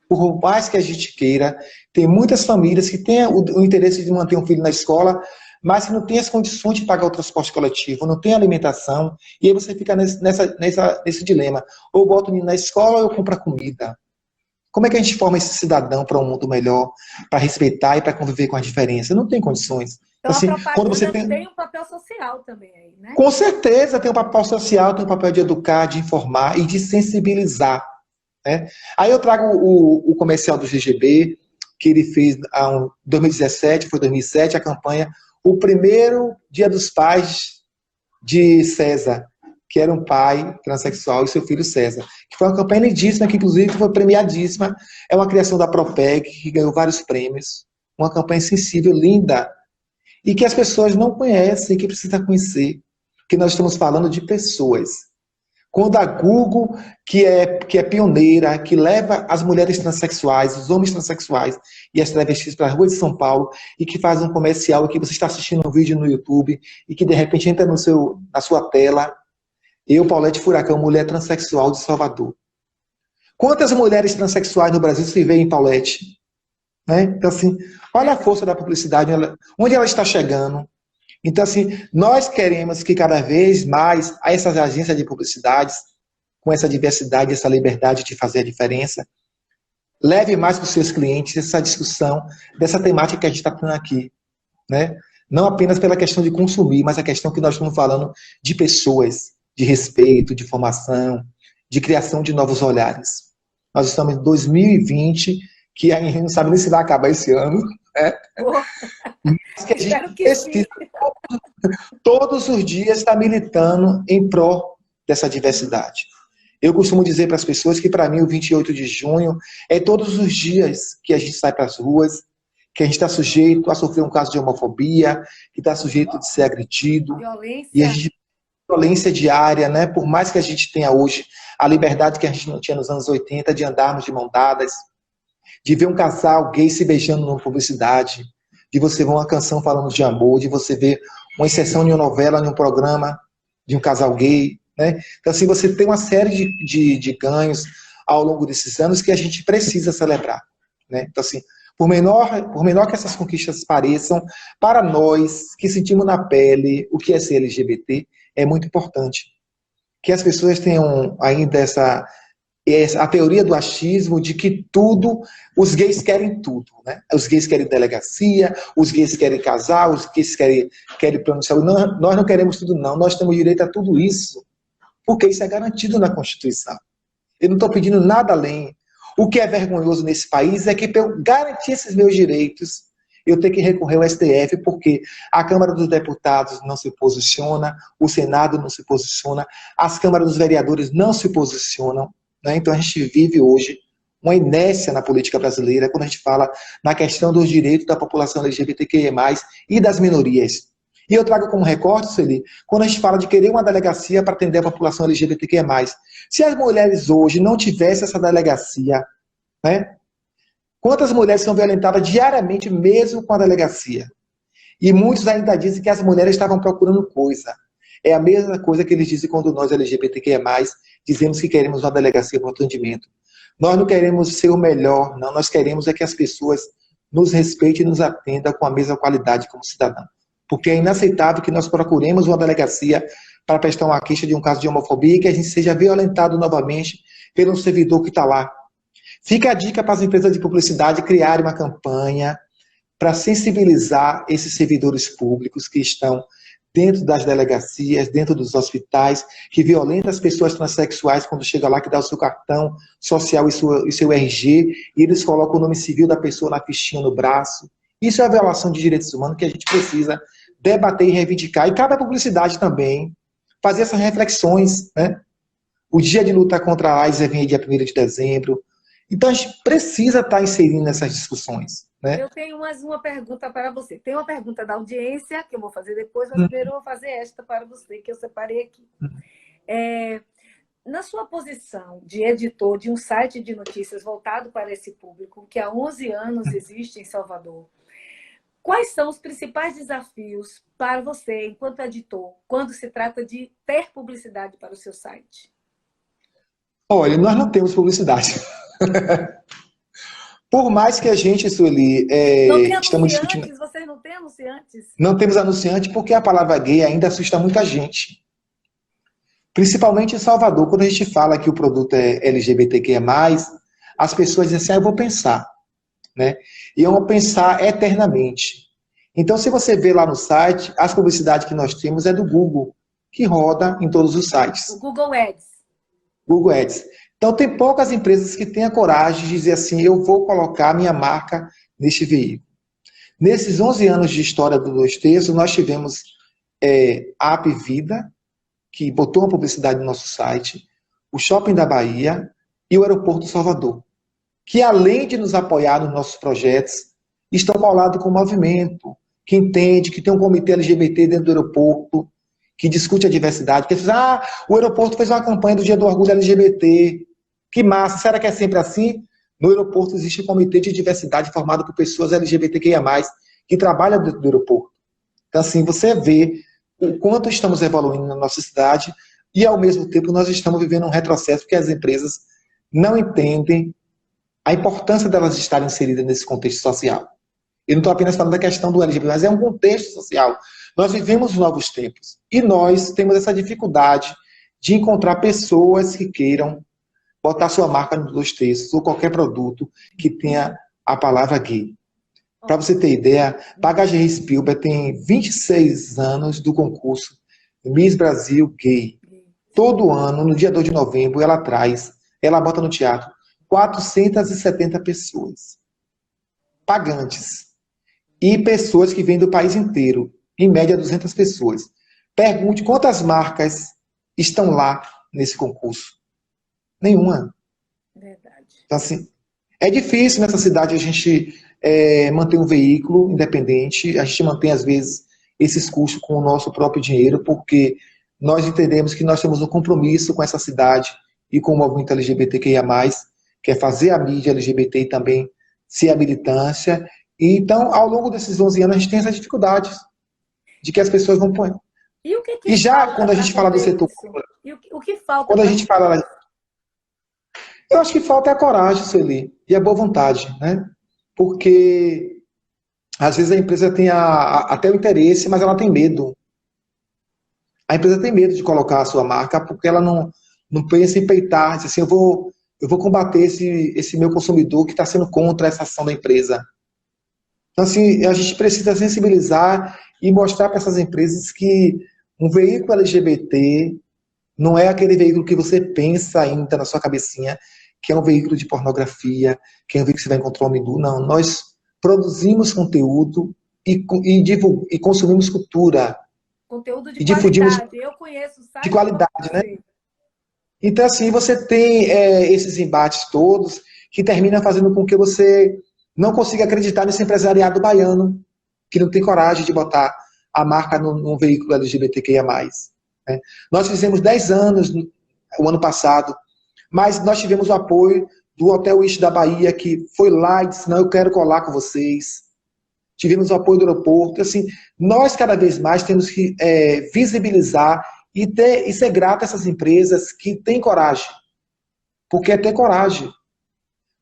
Speaker 2: Por mais que a gente queira, tem muitas famílias que têm o interesse de manter um filho na escola, mas que não tem as condições de pagar o transporte coletivo, não tem alimentação, e aí você fica nesse dilema. Ou eu boto o menino na escola ou eu compro a comida. Como é que a gente forma esse cidadão para um mundo melhor, para respeitar e para conviver com as diferenças? Não tem condições.
Speaker 1: Então,
Speaker 2: assim,
Speaker 1: a propaganda quando você tem um papel social também aí, né?
Speaker 2: Com certeza tem um papel social, tem um papel de educar, de informar e de sensibilizar. Né? Aí eu trago o comercial do GGB, que ele fez em 2017, foi 2007, a campanha O Primeiro Dia dos Pais de César, que era um pai transexual e seu filho César. Que foi uma campanha lindíssima, que inclusive foi premiadíssima. É uma criação da Propeg, que ganhou vários prêmios. Uma campanha sensível, linda. E que as pessoas não conhecem, que precisa conhecer. Que nós estamos falando de pessoas. Quando a Google, que é pioneira, que leva as mulheres transexuais, os homens transexuais e as travestis para a rua de São Paulo, e que faz um comercial que você está assistindo um vídeo no YouTube, e que de repente entra na sua tela, eu, Paulette Furacão, mulher transexual de Salvador. Quantas mulheres transexuais no Brasil se veem em Paulette? Né? Então, assim, olha a força da publicidade, onde ela está chegando. Então, assim, nós queremos que cada vez mais essas agências de publicidades, com essa diversidade, essa liberdade de fazer a diferença, leve mais para os seus clientes essa discussão dessa temática que a gente está tendo aqui. Né? Não apenas pela questão de consumir, mas a questão que nós estamos falando de pessoas, de respeito, de formação, de criação de novos olhares. Nós estamos em 2020, que a gente não sabe nem se vai acabar esse ano, né? Mas que a gente precisa, todos os dias, estar militando em prol dessa diversidade. Eu costumo dizer para as pessoas que, para mim, o 28 de junho é todos os dias que a gente sai para as ruas, que a gente está sujeito a sofrer um caso de homofobia, que está sujeito de ser agredido.
Speaker 1: Violência.
Speaker 2: E a gente violência diária, né? Por mais que a gente tenha hoje a liberdade que a gente não tinha nos anos 80 de andarmos de mão dadas, de ver um casal gay se beijando numa publicidade, de você ver uma canção falando de amor, de você ver uma inserção de uma novela, em um programa de um casal gay, né? Então, assim, você tem uma série de ganhos ao longo desses anos que a gente precisa celebrar, né? Então, assim, por menor que essas conquistas pareçam, para nós que sentimos na pele o que é ser LGBT, é muito importante. Que as pessoas tenham ainda a teoria do achismo de que tudo, os gays querem tudo, né? Os gays querem delegacia, os gays querem casar, os gays querem plano de saúde. Nós não queremos tudo, não. Nós temos direito a tudo isso, porque isso é garantido na Constituição. Eu não estou pedindo nada além. O que é vergonhoso nesse país é que, para eu garantir esses meus direitos, eu tenho que recorrer ao STF, porque a Câmara dos Deputados não se posiciona, o Senado não se posiciona, as câmaras dos vereadores não se posicionam. Né? Então a gente vive hoje uma inércia na política brasileira quando a gente fala na questão dos direitos da população LGBTQIA+, e das minorias. E eu trago como recorte, Sueli, quando a gente fala de querer uma delegacia para atender a população LGBTQIA+. Se as mulheres hoje não tivessem essa delegacia, né? Quantas mulheres são violentadas diariamente mesmo com a delegacia? E muitos ainda dizem que as mulheres estavam procurando coisa. É a mesma coisa que eles dizem quando nós, LGBTQIA+, dizemos que queremos uma delegacia para o atendimento. Nós não queremos ser o melhor, não. Nós queremos é que as pessoas nos respeitem e nos atendam com a mesma qualidade como cidadão. Porque é inaceitável que nós procuremos uma delegacia para prestar uma queixa de um caso de homofobia e que a gente seja violentado novamente pelo servidor que está lá. Fica a dica para as empresas de publicidade criarem uma campanha para sensibilizar esses servidores públicos que estão dentro das delegacias, dentro dos hospitais, que violentam as pessoas transexuais quando chega lá, que dá o seu cartão social e seu RG, e eles colocam o nome civil da pessoa na fichinha no braço. Isso é a violação de direitos humanos que a gente precisa debater e reivindicar. E cabe à publicidade também fazer essas reflexões, né? O dia de luta contra a AIDS vem dia 1º de dezembro. Então, a gente precisa estar inserindo nessas discussões. Né?
Speaker 1: Eu tenho mais uma pergunta para você. Tem uma pergunta da audiência, que eu vou fazer depois, mas primeiro eu vou fazer esta para você, que eu separei aqui. Na sua posição de editor de um site de notícias voltado para esse público, que há 11 anos existe em Salvador, quais são os principais desafios para você, enquanto editor, quando se trata de ter publicidade para o seu site?
Speaker 2: Olha, nós não temos publicidade. Por mais que a gente, Sueli, estamos discutindo...
Speaker 1: Vocês não têm anunciantes?
Speaker 2: Não temos anunciante porque a palavra gay ainda assusta muita gente. Principalmente em Salvador, quando a gente fala que o produto é LGBTQIA+, as pessoas dizem assim, eu vou pensar. Né? E eu vou pensar eternamente. Então, se você vê lá no site, as publicidades que nós temos é do Google, que roda em todos os sites.
Speaker 1: O Google Ads.
Speaker 2: Google Ads. Então, tem poucas empresas que têm a coragem de dizer assim, eu vou colocar minha marca neste veículo. Nesses 11 anos de história do Dois Terços, nós tivemos a App Vida, que botou uma publicidade no nosso site, o Shopping da Bahia e o Aeroporto do Salvador, que além de nos apoiar nos nossos projetos, estão colados com o movimento, que entende, que tem um comitê LGBT dentro do aeroporto, que discute a diversidade, que diz, o aeroporto fez uma campanha do Dia do Orgulho LGBT, que massa, será que é sempre assim? No aeroporto existe um comitê de diversidade formado por pessoas LGBTQIA+, que trabalham dentro do aeroporto. Então, assim, você vê o quanto estamos evoluindo na nossa cidade e, ao mesmo tempo, nós estamos vivendo um retrocesso, porque as empresas não entendem a importância delas estarem inseridas nesse contexto social. Eu não estou apenas falando da questão do LGBT, mas é um contexto social. Nós vivemos novos tempos e nós temos essa dificuldade de encontrar pessoas que queiram botar sua marca nos Dois Terços ou qualquer produto que tenha a palavra gay. Para você ter ideia, a HGR Spielberg tem 26 anos do concurso Miss Brasil Gay. Todo ano, no dia 2 de novembro, ela bota no teatro 470 pessoas, pagantes, e pessoas que vêm do país inteiro, em média 200 pessoas. Pergunte quantas marcas estão lá nesse concurso. Nenhuma.
Speaker 1: Verdade.
Speaker 2: Então, assim, é difícil nessa cidade a gente manter um veículo independente, a gente mantém, às vezes, esses custos com o nosso próprio dinheiro, porque nós entendemos que nós temos um compromisso com essa cidade e com o movimento LGBTQIA+, que é fazer a mídia LGBT e também ser a militância. E, então, ao longo desses 11 anos, a gente tem essas dificuldades de que as pessoas vão pôr.
Speaker 1: E
Speaker 2: já quando a gente fala do setor...
Speaker 1: O que falta?
Speaker 2: Quando a gente fala... Eu acho que falta a coragem, Sueli, e a boa vontade, né? Porque, às vezes, a empresa tem até o interesse, mas ela tem medo. A empresa tem medo de colocar a sua marca porque ela não pensa em peitar, diz assim, eu eu vou combater esse meu consumidor que está sendo contra essa ação da empresa. Então, assim, a gente precisa sensibilizar e mostrar para essas empresas que um veículo LGBT não é aquele veículo que você pensa ainda na sua cabecinha, que é um veículo de pornografia, que é um veículo que você vai encontrar homem nu. Não, nós produzimos conteúdo e consumimos cultura.
Speaker 1: Conteúdo de
Speaker 2: E difundimos
Speaker 1: qualidade. Eu conheço o
Speaker 2: de
Speaker 1: site como
Speaker 2: qualidade, né?
Speaker 1: você.
Speaker 2: Então, assim, você tem esses embates todos que terminam fazendo com que você não consiga acreditar nesse empresariado baiano, que não tem coragem de botar a marca num veículo LGBTQIA+. Né? Nós fizemos 10 anos o ano passado, mas nós tivemos o apoio do Hotel Wish da Bahia, que foi lá e disse, não, eu quero colar com vocês. Tivemos o apoio do aeroporto. Assim, nós, cada vez mais, temos que visibilizar e ser grato a essas empresas que têm coragem. Porque é ter coragem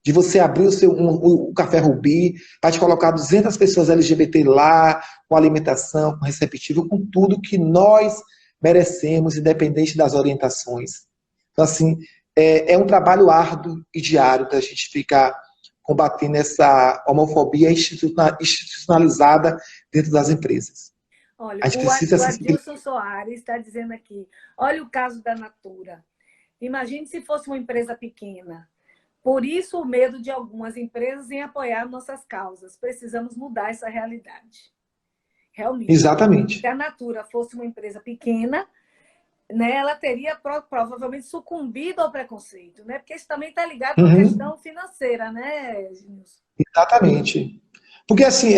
Speaker 2: de você abrir o Café Rubi, para te colocar 200 pessoas LGBT lá, com alimentação, com receptivo, com tudo que nós merecemos, independente das orientações. Então, assim, é um trabalho árduo e diário da gente ficar combatendo essa homofobia institucionalizada dentro das empresas.
Speaker 1: Olha,
Speaker 2: A gente precisa
Speaker 1: o Adilson Soares está dizendo aqui, olha o caso da Natura. Imagine se fosse uma empresa pequena. Por isso, o medo de algumas empresas em apoiar nossas causas. Precisamos mudar essa realidade. Realmente.
Speaker 2: Exatamente.
Speaker 1: Se a Natura fosse uma empresa pequena, né, ela teria provavelmente sucumbido ao preconceito, né? Porque isso também está ligado com a questão financeira, né, Gilson?
Speaker 2: Exatamente. Porque, assim,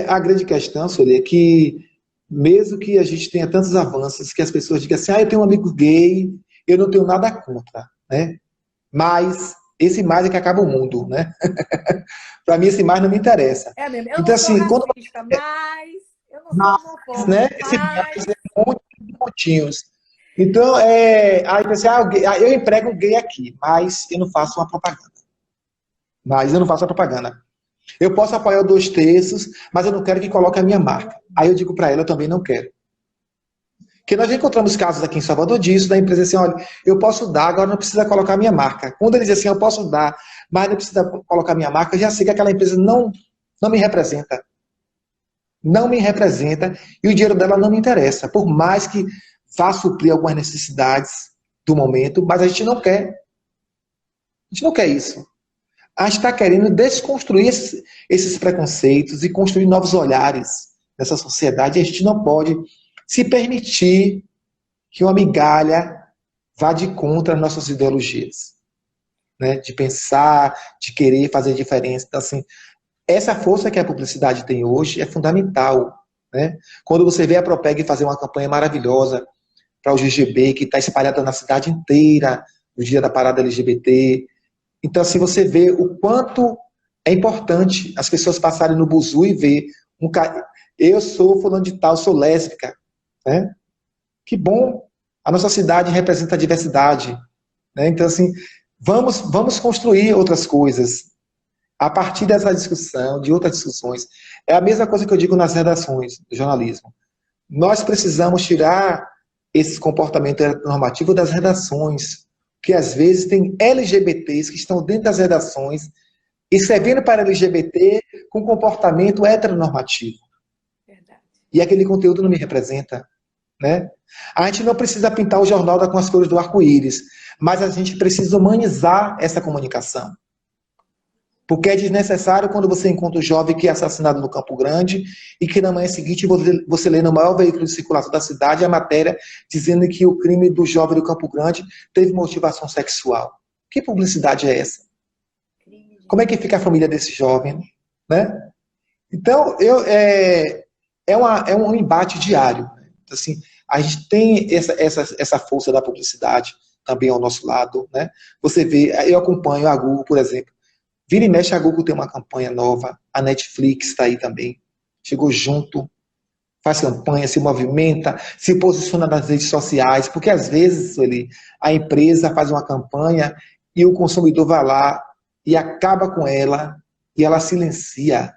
Speaker 2: a grande questão, Sueli, é que mesmo que a gente tenha tantos avanços, que as pessoas digam assim, eu tenho um amigo gay, eu não tenho nada contra, né? Mas esse mais é que acaba o mundo, né? Para mim, esse mais não me interessa.
Speaker 1: É mesmo. Eu
Speaker 2: então,
Speaker 1: não sou
Speaker 2: assim,
Speaker 1: racista, mas eu não sou homofóbica,
Speaker 2: né? Esse mais é muito pontinhos. Então, aí pensei, eu emprego gay aqui, mas eu não faço uma propaganda. Eu posso apoiar o 2/3, mas eu não quero que coloque a minha marca. Aí eu digo para ela, eu também não quero. Porque nós já encontramos casos aqui em Salvador disso, da empresa assim, olha, eu posso dar, agora não precisa colocar a minha marca. Quando ele diz assim, eu posso dar, mas não precisa colocar a minha marca, eu já sei que aquela empresa não me representa. Não me representa e o dinheiro dela não me interessa. Por mais que vá suprir algumas necessidades do momento, mas a gente não quer. A gente não quer isso. A gente está querendo desconstruir esses preconceitos e construir novos olhares nessa sociedade. E a gente não pode se permitir que uma migalha vá de contra as nossas ideologias. Né? De pensar, de querer fazer diferença. Então, assim, essa força que a publicidade tem hoje é fundamental. Né? Quando você vê a Propeg fazer uma campanha maravilhosa para o GGB, que está espalhada na cidade inteira, no dia da parada LGBT. Então, assim, você vê o quanto é importante as pessoas passarem no buzu e ver eu sou fulano de tal, sou lésbica. Né? Que bom, a nossa cidade representa a diversidade. Né? Então, assim, vamos construir outras coisas a partir dessa discussão, de outras discussões. É a mesma coisa que eu digo nas redações do jornalismo. Nós precisamos tirar esse comportamento heteronormativo das redações, que às vezes tem LGBTs que estão dentro das redações escrevendo para LGBT com comportamento heteronormativo. Verdade. E aquele conteúdo não me representa. Né? A gente não precisa pintar o jornal com as cores do arco-íris, mas a gente precisa humanizar essa comunicação. Porque é desnecessário quando você encontra um jovem que é assassinado no Campo Grande e que na manhã seguinte você lê no maior veículo de circulação da cidade a matéria dizendo que o crime do jovem do Campo Grande teve motivação sexual. Que publicidade é essa? Como é que fica a família desse jovem? Né? Então, é um embate diário. Assim, a gente tem essa força da publicidade também ao nosso lado. Né? Você vê, eu acompanho a Google, por exemplo. Vira e mexe, a Google tem uma campanha nova, a Netflix está aí também, chegou junto, faz campanha, se movimenta, se posiciona nas redes sociais, porque às vezes a empresa faz uma campanha e o consumidor vai lá e acaba com ela e ela silencia.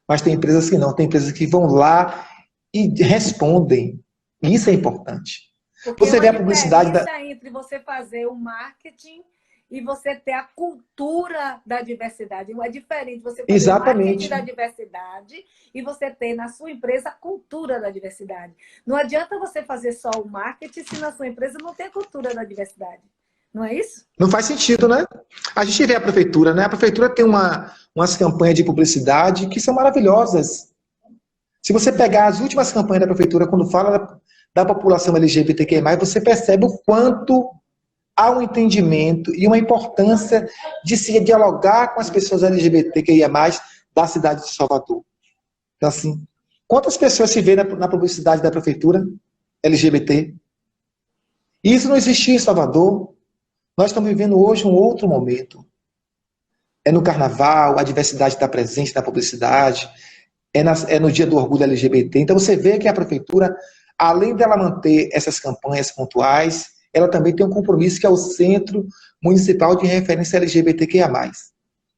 Speaker 2: Mas tem empresas que não, tem empresas que vão lá e respondem. Isso é importante.
Speaker 1: Porque
Speaker 2: você vê a publicidade
Speaker 1: entre você fazer o marketing e você ter a cultura da diversidade. Não é diferente você fazer
Speaker 2: Exatamente.
Speaker 1: o marketing da diversidade e você ter na sua empresa a cultura da diversidade. Não adianta você fazer só o marketing se na sua empresa não tem a cultura da diversidade. Não é isso?
Speaker 2: Não faz sentido, né? A gente vê a prefeitura, né? A prefeitura tem umas campanhas de publicidade que são maravilhosas. Se você pegar as últimas campanhas da prefeitura, quando fala da população LGBTQI+, você percebe o quanto há um entendimento e uma importância de se dialogar com as pessoas LGBTQIA+, da cidade de Salvador. Então, assim, quantas pessoas se vê na publicidade da prefeitura LGBT? E isso não existia em Salvador. Nós estamos vivendo hoje um outro momento. É no carnaval, a diversidade está presente na publicidade, é no dia do orgulho LGBT. Então você vê que a prefeitura, além dela manter essas campanhas pontuais, ela também tem um compromisso que é o Centro Municipal de Referência LGBTQIA+,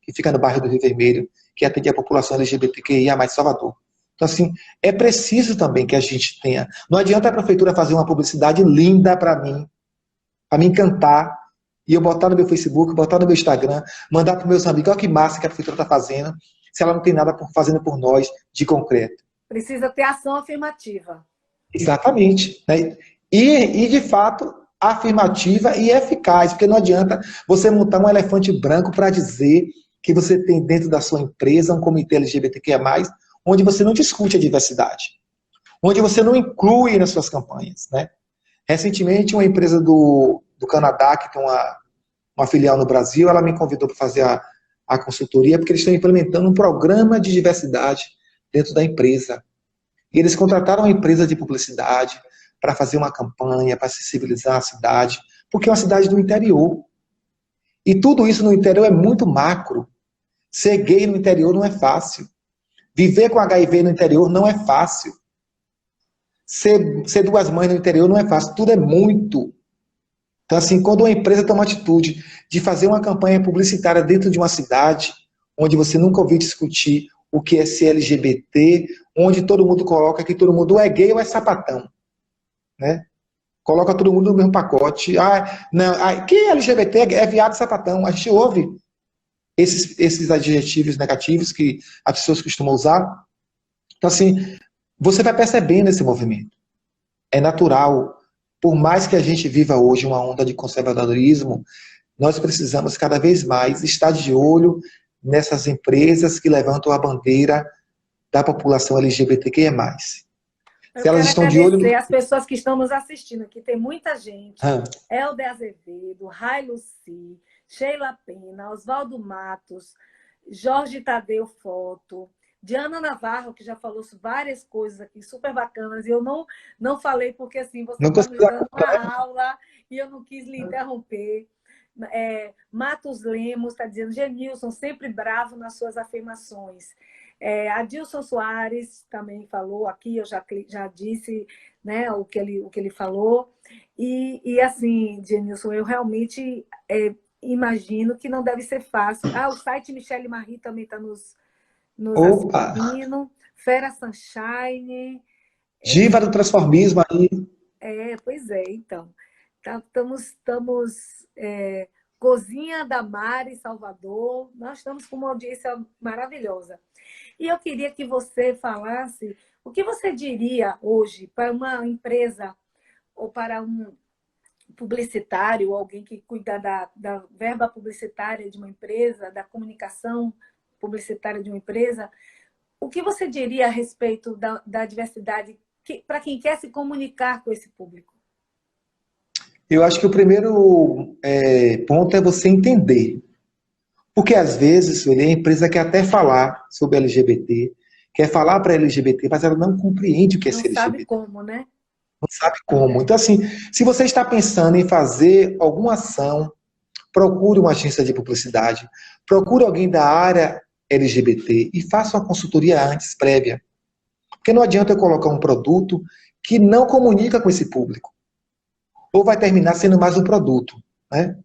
Speaker 2: que fica no bairro do Rio Vermelho, que atende a população LGBTQIA+, de Salvador. Então, assim, é preciso também que a gente tenha... Não adianta a prefeitura fazer uma publicidade linda para mim encantar, e eu botar no meu Facebook, botar no meu Instagram, mandar para os meus amigos, olha que massa que a prefeitura está fazendo, se ela não tem nada fazendo por nós de concreto.
Speaker 1: Precisa ter ação afirmativa.
Speaker 2: Exatamente. Né? E, de fato, afirmativa e eficaz, porque não adianta você montar um elefante branco para dizer que você tem dentro da sua empresa um comitê LGBTQIA+, onde você não discute a diversidade, onde você não inclui nas suas campanhas. Né? Recentemente, uma empresa do Canadá, que tem uma filial no Brasil, ela me convidou para fazer a consultoria, porque eles estão implementando um programa de diversidade dentro da empresa. E eles contrataram uma empresa de publicidade para fazer uma campanha, para sensibilizar a cidade, porque é uma cidade do interior. E tudo isso no interior é muito macro. Ser gay no interior não é fácil. Viver com HIV no interior não é fácil. Ser duas mães no interior não é fácil. Tudo é muito. Então, assim, quando uma empresa toma a atitude de fazer uma campanha publicitária dentro de uma cidade, onde você nunca ouviu discutir o que é ser LGBT, onde todo mundo coloca que todo mundo é gay ou é sapatão, né? Coloca todo mundo no mesmo pacote. Quem é LGBT é viado e sapatão. A gente ouve esses adjetivos negativos que as pessoas costumam usar. Então, assim, você vai percebendo esse movimento. É natural. Por mais que a gente viva hoje uma onda de conservadorismo, nós precisamos cada vez mais estar de olho nessas empresas que levantam a bandeira da população LGBTQIA+.
Speaker 1: Se elas estão de olho... As pessoas que estão nos assistindo aqui, tem muita gente. Helder Azevedo, Rai Luci, Sheila Pena, Oswaldo Matos, Jorge Tadeu Foto, Diana Navarro, que já falou várias coisas aqui super bacanas, e eu não falei porque assim, você está me dando uma aula e eu não quis lhe interromper. Matos Lemos está dizendo, Genilson, sempre bravo nas suas afirmações. Adilson Soares também falou aqui, eu já disse, né, o que ele falou. E assim, Genilson, eu realmente imagino que não deve ser fácil. O site Michele Marie também está nos assistindo. Fera Sunshine.
Speaker 2: Diva do transformismo aí.
Speaker 1: Pois é, então. Estamos Cozinha da Mari, Salvador. Nós estamos com uma audiência maravilhosa. E eu queria que você falasse o que você diria hoje para uma empresa ou para um publicitário, alguém que cuida da verba publicitária de uma empresa, da comunicação publicitária de uma empresa. O que você diria a respeito da diversidade para quem quer se comunicar com esse público?
Speaker 2: Eu acho que o primeiro ponto é você entender. Porque, às vezes, a empresa quer até falar sobre LGBT, quer falar para LGBT, mas ela não compreende o que é ser LGBT. Não sabe
Speaker 1: como, né?
Speaker 2: Não sabe como. Então, assim, se você está pensando em fazer alguma ação, procure uma agência de publicidade, procure alguém da área LGBT e faça uma consultoria antes, prévia. Porque não adianta eu colocar um produto que não comunica com esse público. Ou vai terminar sendo mais um produto, né?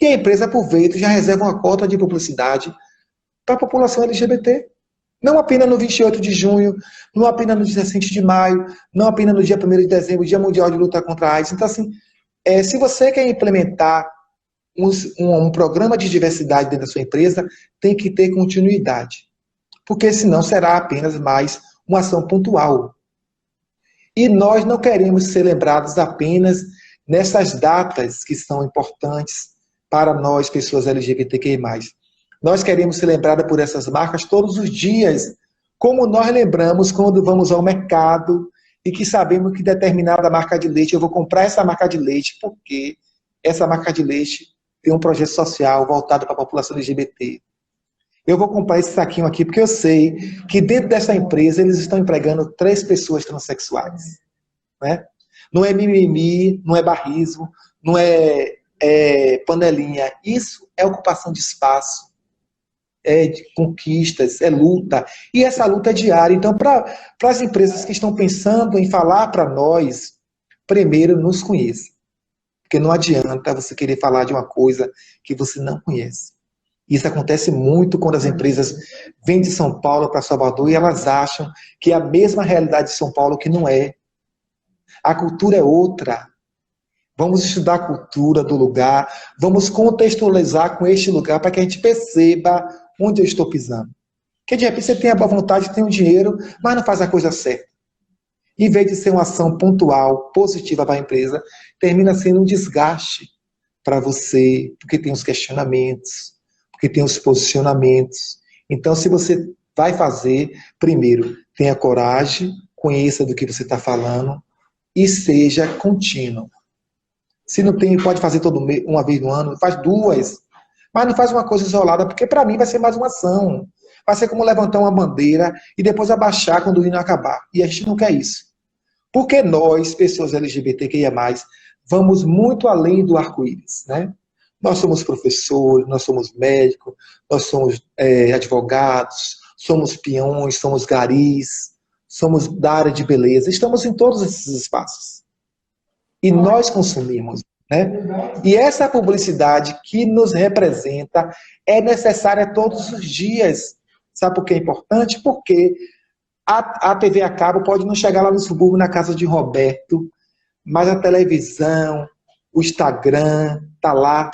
Speaker 2: E a empresa, aproveita e já reserva uma cota de publicidade para a população LGBT. Não apenas no 28 de junho, não apenas no 17 de maio, não apenas no dia 1º de dezembro, Dia Mundial de Luta contra a AIDS. Então, assim, se você quer implementar um programa de diversidade dentro da sua empresa tem que ter continuidade, porque senão será apenas mais uma ação pontual. E nós não queremos ser lembrados apenas nessas datas que são importantes para nós, pessoas LGBTQI+. Nós queremos ser lembrados por essas marcas todos os dias, como nós lembramos quando vamos ao mercado e que sabemos que determinada marca de leite, eu vou comprar essa marca de leite porque essa marca de leite tem um projeto social voltado para a população LGBT. Eu vou comprar esse saquinho aqui porque eu sei que dentro dessa empresa eles estão empregando 3 pessoas transexuais. Né? Não é mimimi, não é barrismo, não é panelinha. Isso é ocupação de espaço, é de conquistas, é luta. E essa luta é diária. Então, para as empresas que estão pensando em falar para nós, primeiro nos conheça. Porque não adianta você querer falar de uma coisa que você não conhece. Isso acontece muito quando as empresas vêm de São Paulo para Salvador e elas acham que é a mesma realidade de São Paulo, que não é. A cultura é outra. Vamos estudar a cultura do lugar, vamos contextualizar com este lugar para que a gente perceba onde eu estou pisando. Porque de repente você tem a boa vontade, tem o dinheiro, mas não faz a coisa certa. Em vez de ser uma ação pontual, positiva para a empresa, termina sendo um desgaste para você, porque tem os questionamentos, porque tem os posicionamentos. Então, se você vai fazer, primeiro, tenha coragem, conheça do que você está falando e seja contínuo. Se não tem, pode fazer uma vez no ano, faz 2. Mas não faz uma coisa isolada, porque para mim vai ser mais uma ação. Vai ser como levantar uma bandeira e depois abaixar quando o hino acabar. E a gente não quer isso. Porque nós, pessoas LGBTQIA+, vamos muito além do arco-íris, né? Nós somos professores, nós somos médicos, nós somos advogados, somos peões, somos garis, somos da área de beleza. Estamos em todos esses espaços. E nós consumimos, né? E essa publicidade que nos representa é necessária todos os dias. Sabe por que é importante? Porque a TV a cabo pode não chegar lá no subúrbio, na casa de Roberto, mas a televisão, o Instagram, está lá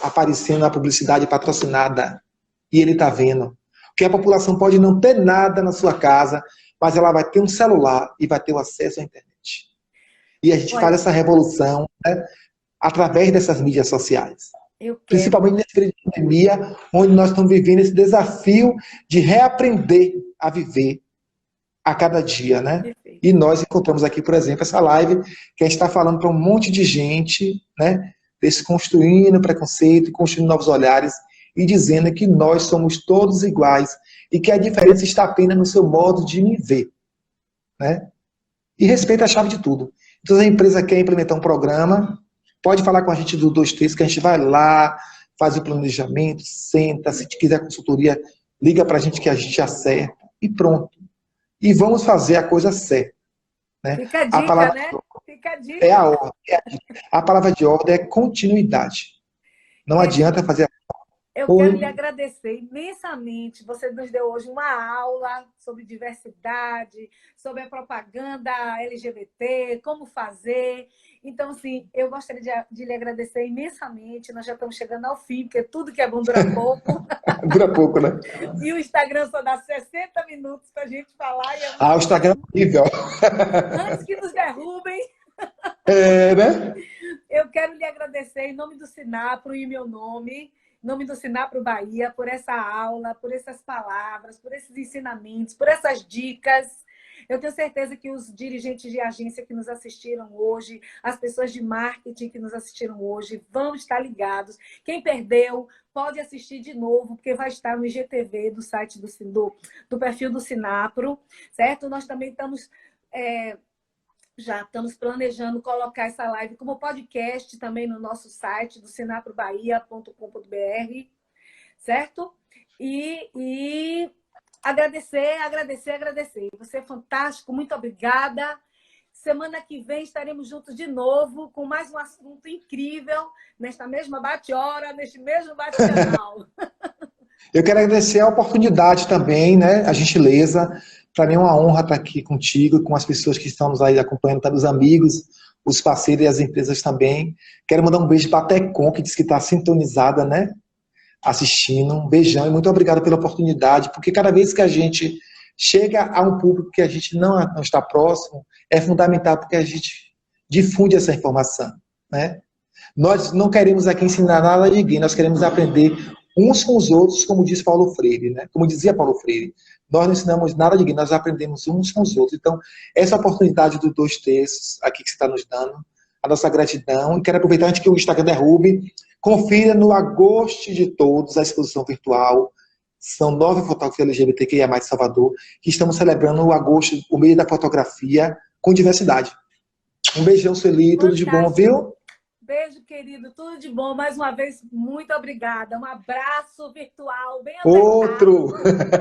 Speaker 2: aparecendo a publicidade patrocinada. E ele está vendo. Porque a população pode não ter nada na sua casa, mas ela vai ter um celular e vai ter o acesso à internet. E a gente faz essa revolução, né, através dessas mídias sociais. Principalmente nesse período de pandemia, onde nós estamos vivendo esse desafio de reaprender a viver a cada dia, né? Perfeito. E nós encontramos aqui, por exemplo, essa live que a gente está falando para um monte de gente, né? Desconstruindo preconceito, construindo novos olhares e dizendo que nós somos todos iguais e que a diferença está apenas no seu modo de me ver, né? E respeito é a chave de tudo. Então, se a empresa quer implementar um programa, pode falar com a gente do 23, que a gente vai lá, faz o planejamento, senta, se quiser consultoria, liga para a gente que a gente acerta e pronto. E vamos fazer a coisa certa. Né?
Speaker 1: Fica a dica, né? Fica a dica.
Speaker 2: É a ordem. A palavra de ordem é continuidade. Não adianta fazer...
Speaker 1: Eu quero lhe agradecer imensamente. Você nos deu hoje uma aula sobre diversidade, sobre a propaganda LGBT, como fazer. Então, assim, eu gostaria de lhe agradecer imensamente. Nós já estamos chegando ao fim, porque tudo que é bom dura pouco.
Speaker 2: Dura pouco, né?
Speaker 1: E o Instagram só dá 60 minutos para a gente falar.
Speaker 2: O Instagram é horrível.
Speaker 1: Antes que nos derrubem.
Speaker 2: Né?
Speaker 1: Eu quero lhe agradecer em nome do Sinapro e meu nome, em nome do Sinapro Bahia, por essa aula, por essas palavras, por esses ensinamentos, por essas dicas. Eu tenho certeza que os dirigentes de agência que nos assistiram hoje, as pessoas de marketing que nos assistiram hoje, vão estar ligados. Quem perdeu, pode assistir de novo, porque vai estar no IGTV do site do perfil do Sinapro, certo? Nós também estamos... Já estamos planejando colocar essa live como podcast também no nosso site do sinaprobahia.com.br, certo? E agradecer. Você é fantástico, muito obrigada. Semana que vem estaremos juntos de novo com mais um assunto incrível nesta mesma bate-hora, neste mesmo bate-canal.
Speaker 2: Eu quero agradecer a oportunidade também, né? A gentileza. Para mim é uma honra estar aqui contigo, com as pessoas que estão nos aí acompanhando, tá, dos amigos, os parceiros e as empresas também. Quero mandar um beijo para a Tecom, que diz que está sintonizada, né? Assistindo. Um beijão e muito obrigado pela oportunidade, porque cada vez que a gente chega a um público que a gente não está próximo, é fundamental porque a gente difunde essa informação, né? Nós não queremos aqui ensinar nada a ninguém, nós queremos aprender uns com os outros, como diz Paulo Freire, né? Como dizia Paulo Freire. Nós não ensinamos nada a ninguém, nós aprendemos uns com os outros. Então, essa oportunidade do 2 terços aqui que você está nos dando, a nossa gratidão, e quero aproveitar antes que o Instagram derrube, confira no Agosto de Todos a exposição virtual. São 9 fotógrafos LGBTQIA+, de Salvador, que estamos celebrando o agosto, o mês da fotografia com diversidade. Um beijão, Sueli, tudo de bom, viu?
Speaker 1: Beijo, querido, tudo de bom. Mais uma vez, muito obrigada. Um abraço virtual, bem apertado.
Speaker 2: Outro!